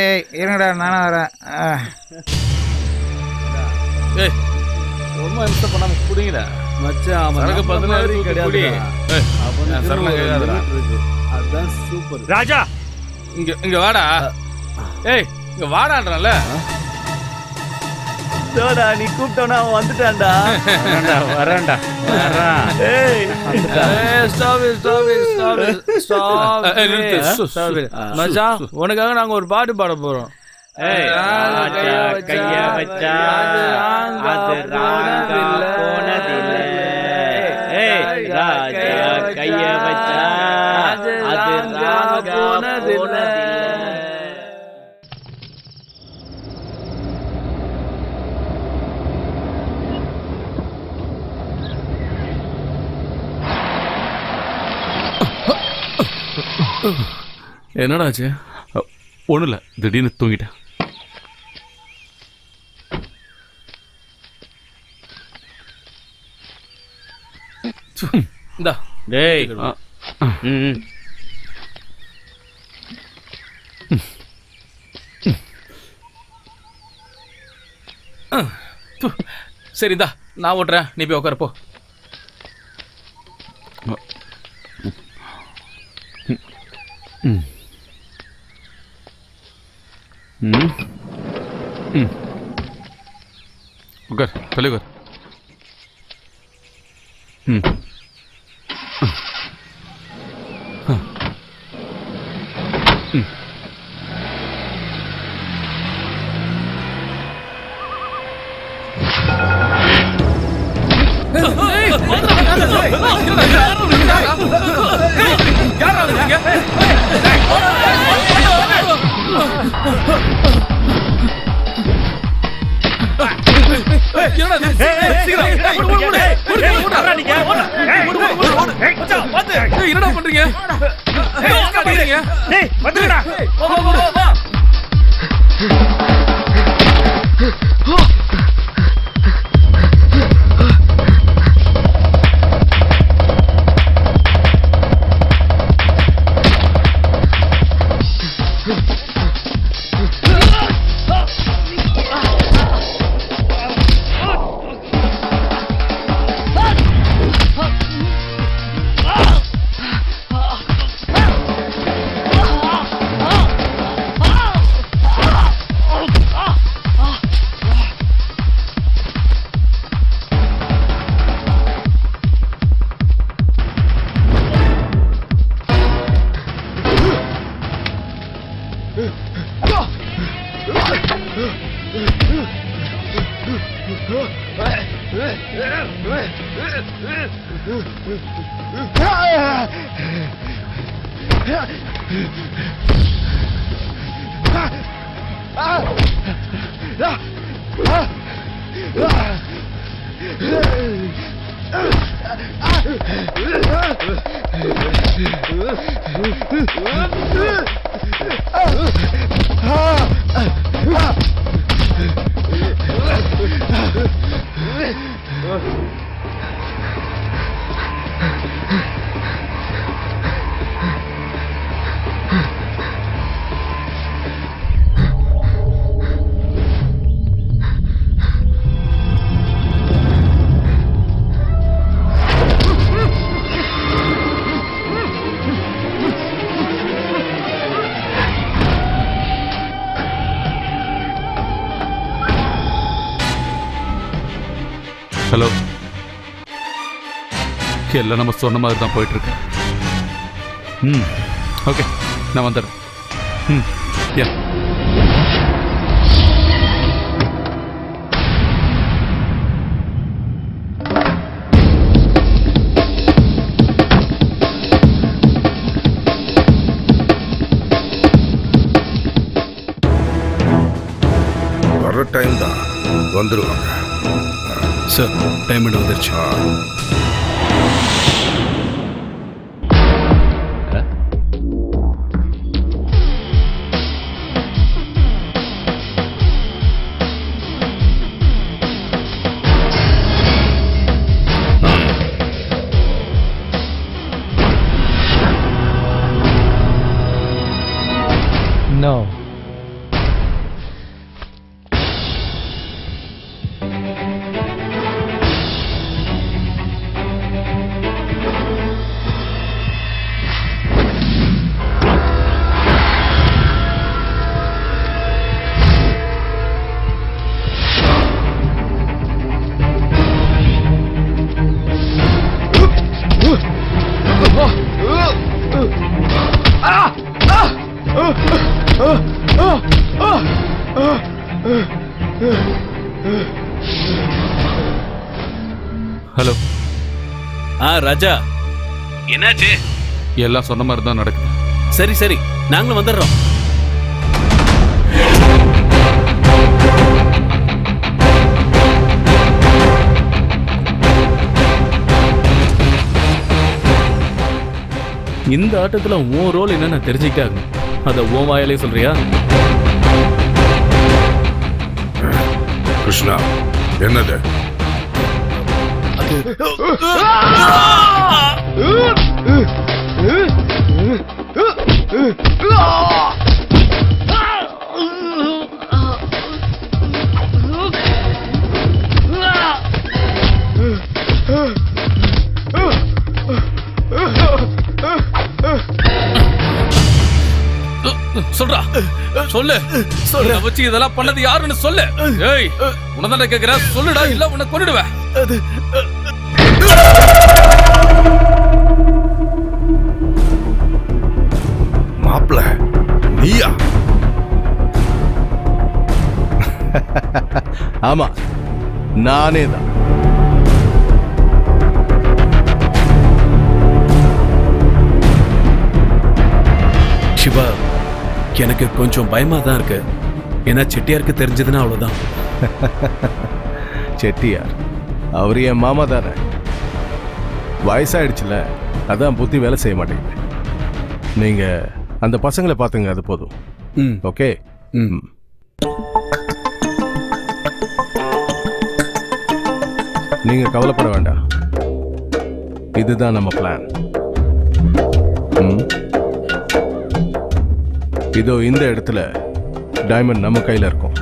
ஏய் இருங்கடா நானும் வரேன். ஏய் ரொம்ப இன்ஸ்ட் பண்ணாம குடிங்கடா மச்சான். அவனுக்கு 16 கிடையாது. அதான் சூப்பர். ராஜா இங்க வாடா. ஏய் இங்க வாடான்றல. டோடா நீ கூப்பிட்டவனா அவன் வந்துட்டான்டா. வரேன்டா. ஏய் ஸ்டாப். மச்சான் உனக்காக நாங்க ஒரு பாட்டு பாட போறோம். ராஜா கைய வச்சா அது ராங்கா போனதில்லை. ஏய் ராஜா கைய வச்சா அது ராங்கா போனதில்லை. என்னடா ஆச்சு? ஒன்றும் இல்லை, திடீர்னு தூங்கிட்டேன். இந்தா டேய் சரிதா நான் ஓட்டுறேன், நீ போய் உட்கார போ. उगर चले उगर. என்னடா பண்றீங்க? ஹலோ, எல்லாம் நம்ம சொன்ன மாதிரி தான் போயிட்டு இருக்கு. ஓகே, நான் வந்துடுறேன். யா. வர்ற டைம் தான், வந்துருவாங்க. சார், பேமெண்ட் வந்துருச்சு. No. ஹலோ. ராஜா, என்னாச்சு? எல்லாம் சொன்ன மாதிரி தான் நடக்குது. சரி சரி, நாங்களும் வந்துடுறோம். இந்த ஆட்டத்துல உன் ரோல் என்னன்னு தெரிஞ்சுக்கிட்டாங்க. அத உன் வாயாலே சொல்றியா? கிருஷ்ணா, என்னது? சொல்றா, சொல்லு. சொல்ல வச்சு இதெல்லாம் பண்ணது யாருன்னு சொல்லு. ஏய், உனதான கேக்குற, சொல்லுடா, இல்ல உன்னை கொன்னுடுவேன். மாப்ள, நீயா? ஆமா, நானே தான். சிவா, எனக்கு கொஞ்சம் பயமா தான் இருக்கு. ஏன்னா செட்டியாருக்கு தெரிஞ்சதுன்னா அவ்வளவுதான். செட்டியார் அவர் என் மாமா தானே. வயசாயிடுச்சுல, அதான் புத்தி வேலை செய்ய மாட்டேங்குது. நீங்க அந்த பசங்களை பார்த்துங்க, அது போதும். ஓகே. நீங்க கவலைப்பட வேண்டாம். இதுதான் நம்ம பிளான். இதோ இந்த இடத்துல டைமண்ட் நம்ம கையில இருக்கும்.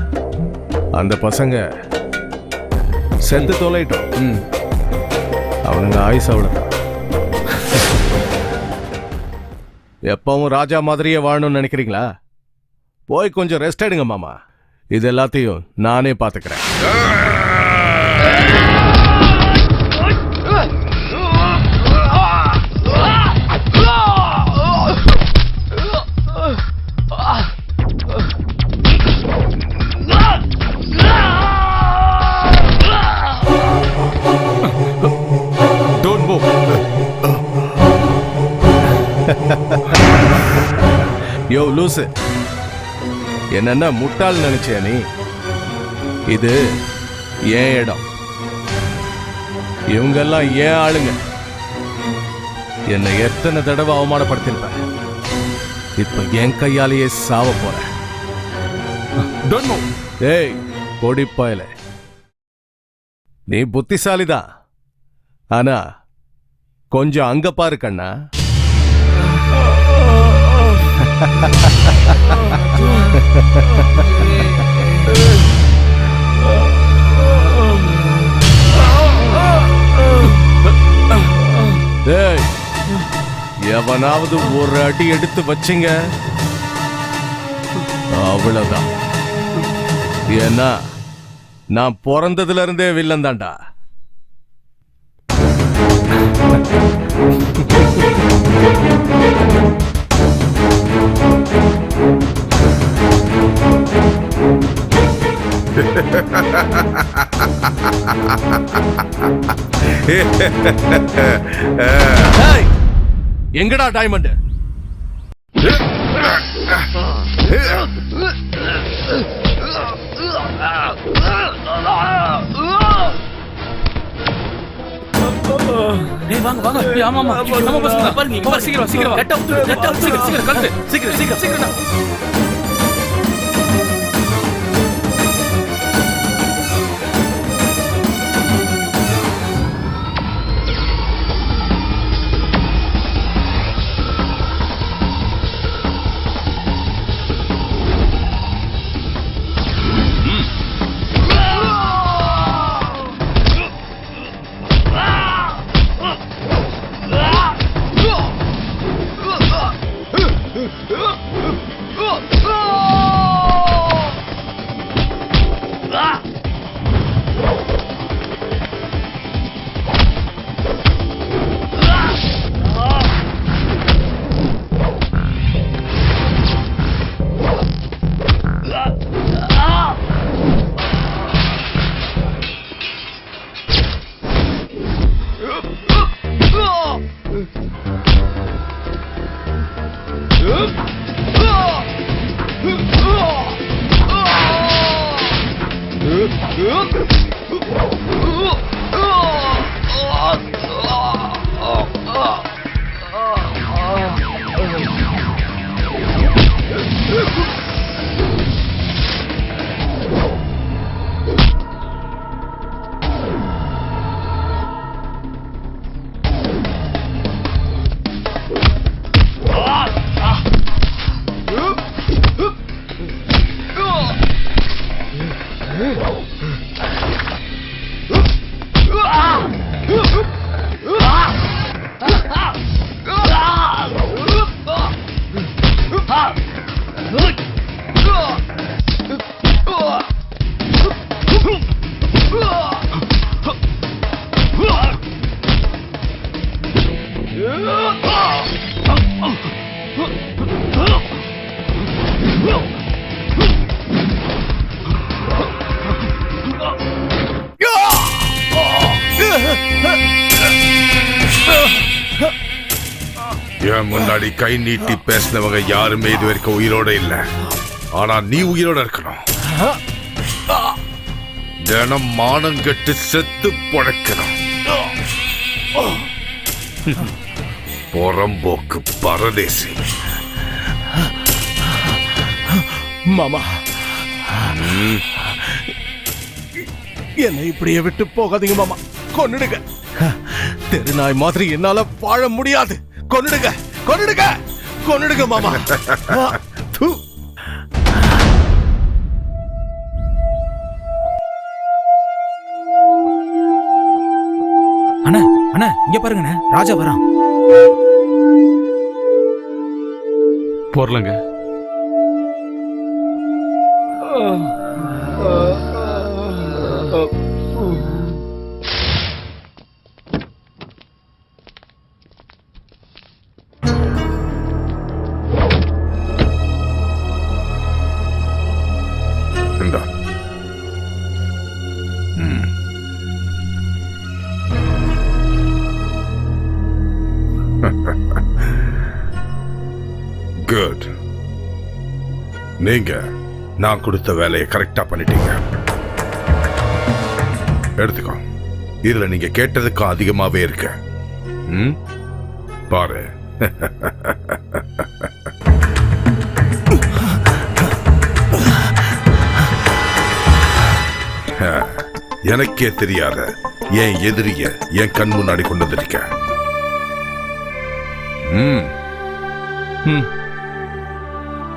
அந்த பசங்க செத்து தொலைட்டோம். அவனுங்க ஆயுஸ் அவ்வளவுதான். எப்பவும் ராஜா மாதிரியே வாழணும்னு நினைக்கிறீங்களா? போய் கொஞ்சம் ரெஸ்ட் எடுங்க மாமா. இது எல்லாத்தையும் நானே பாத்துக்கிறேன். யோ லூசு, என்னன்னா முட்டாள் நினைச்சியா நீ? இது ஏன் இடம், இவங்கெல்லாம் ஏன் ஆளுங்க. என்னை எத்தனை தடவை அவமானப்படுத்திருப்ப, இப்ப என் கையாலேயே சாவ போறேன். ஏய் கொடிப்பாயில, நீ புத்திசாலிதான், ஆனா கொஞ்சம் அங்க பாரு கண்ணா. ஏய், எவனாவது ஒரு அடி எடுத்து வச்சிங்க அவ்வளவுதான். ஏன்னா நான் பிறந்ததுல இருந்தே வில்லன் தான்டா. எங்கடா டைமண்ட்? வாங்க வாங்க. ஆமா ஆமா நம்ம பசங்க பாருங்க, இங்க பாரு, சீக்கிரம் சீக்கிரம் கட்ட விட்டு கட்ட சீக்கிரம் சீக்கிரம் கட்டு சீக்கிரம் சீக்கிரம் சீக்கிரம். என் முன்னாடி கை நீட்டி பேசினவங்க யாருமே இது வரைக்கும் உயிரோட இல்ல. ஆனா நீ உயிரோட இருக்கணும். தினம் மானம் கெட்டு செத்து பொழைக்கணும். புறம்போக்கு பரதேசி. மாமா, என்னை இப்படியே விட்டு போகாதீங்க மாமா, கொன்னுடுங்க. தெருநாய் மாதிரி என்னால வாழ முடியாது. கொன்னுடுங்க கொன்னுடுங்க கொன்னுடுங்க மாமா. அண்ணா அண்ணா இங்க பாருங்கண்ணே, ராஜா வரான். போர்லங்க. Good. நீங்க நான் கொடுத்த வேலையை கரெக்டா பண்ணிட்டீங்க. எடுத்துக்கோ. இதுல நீங்க கேட்டதுக்கும் அதிகமாவே இருக்கு. பாரு. எனக்கே தெரியாத என் எதிரிய என் கண் முன்னாடி கொண்டு வந்திருக்க.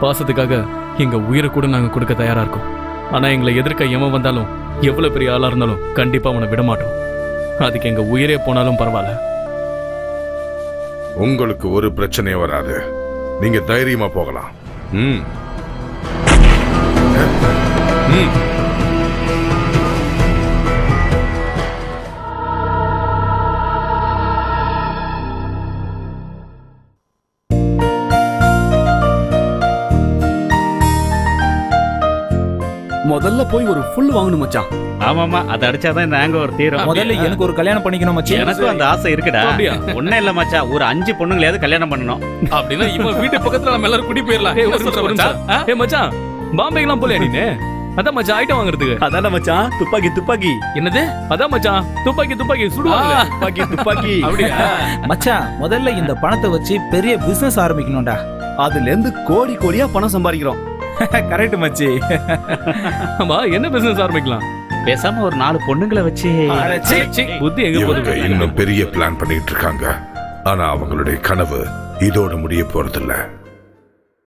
பாசத்துக்காக எங்க உயிரை கூட நாங்க கொடுக்க தயாரா இருக்கோம். ஆனா எங்களை எதிர்க்க எவன் வந்தாலும், எவ்வளவு பெரிய ஆளா இருந்தாலும் கண்டிப்பா அவனை விட மாட்டோம். அதுக்கு எங்க உயிரே போனாலும் பரவாயில்ல. உங்களுக்கு ஒரு பிரச்சனையும் வராது. நீங்க தைரியமா போகலாம். முதல்ல போய் ஒரு ஃபுல் வாங்கணும் மச்சான். ஆமாமா, அதை அடிச்சாதான் இந்த ஹேங் ஓவர் தீரும். முதல்ல எனக்கு ஒரு கல்யாணம் பண்ணிக்கணும் மச்சான். எனக்கும் அந்த ஆசை இருக்குடா. ஒன்னும் இல்ல மச்சான், ஒரு 5 பொண்ணுங்களையாவது கல்யாணம் பண்ணணும். அப்படின்னா இவன் வீட்டு பக்கத்துல நம்ம எல்லாரும் குடி போயிடலாம். ஏய் மச்சான், பாம்பேக்கெல்லாம் போலையா நீனு? அதான் மச்சான் ஐட்டம் வாங்குறதுக்கு. அதான மச்சான், துப்பாக்கி. என்னது? அதான் மச்சான், துப்பாக்கி சுடுவாங்க. துப்பாக்கி. அப்படியா? மச்சான், முதல்ல இந்த பணத்தை வச்சு பெரிய பிசினஸ் ஆரம்பிக்கணும்டா. அதுல இருந்து கோடியா பணம் சம்பாதிக்கிறோம். கரெக்ட் மச்சி. ஆமா, என்ன பிசினஸ் ஆரம்பிக்கலாம்? பேசாம ஒரு 4 பொண்ணுங்களை வச்சு புத்தி எங்க போகுது? இன்னும் பெரிய பிளான் பண்ணிட்டு இருக்காங்க. ஆனா அவங்களுடைய கனவு இதோட முடிய போறதில்ல.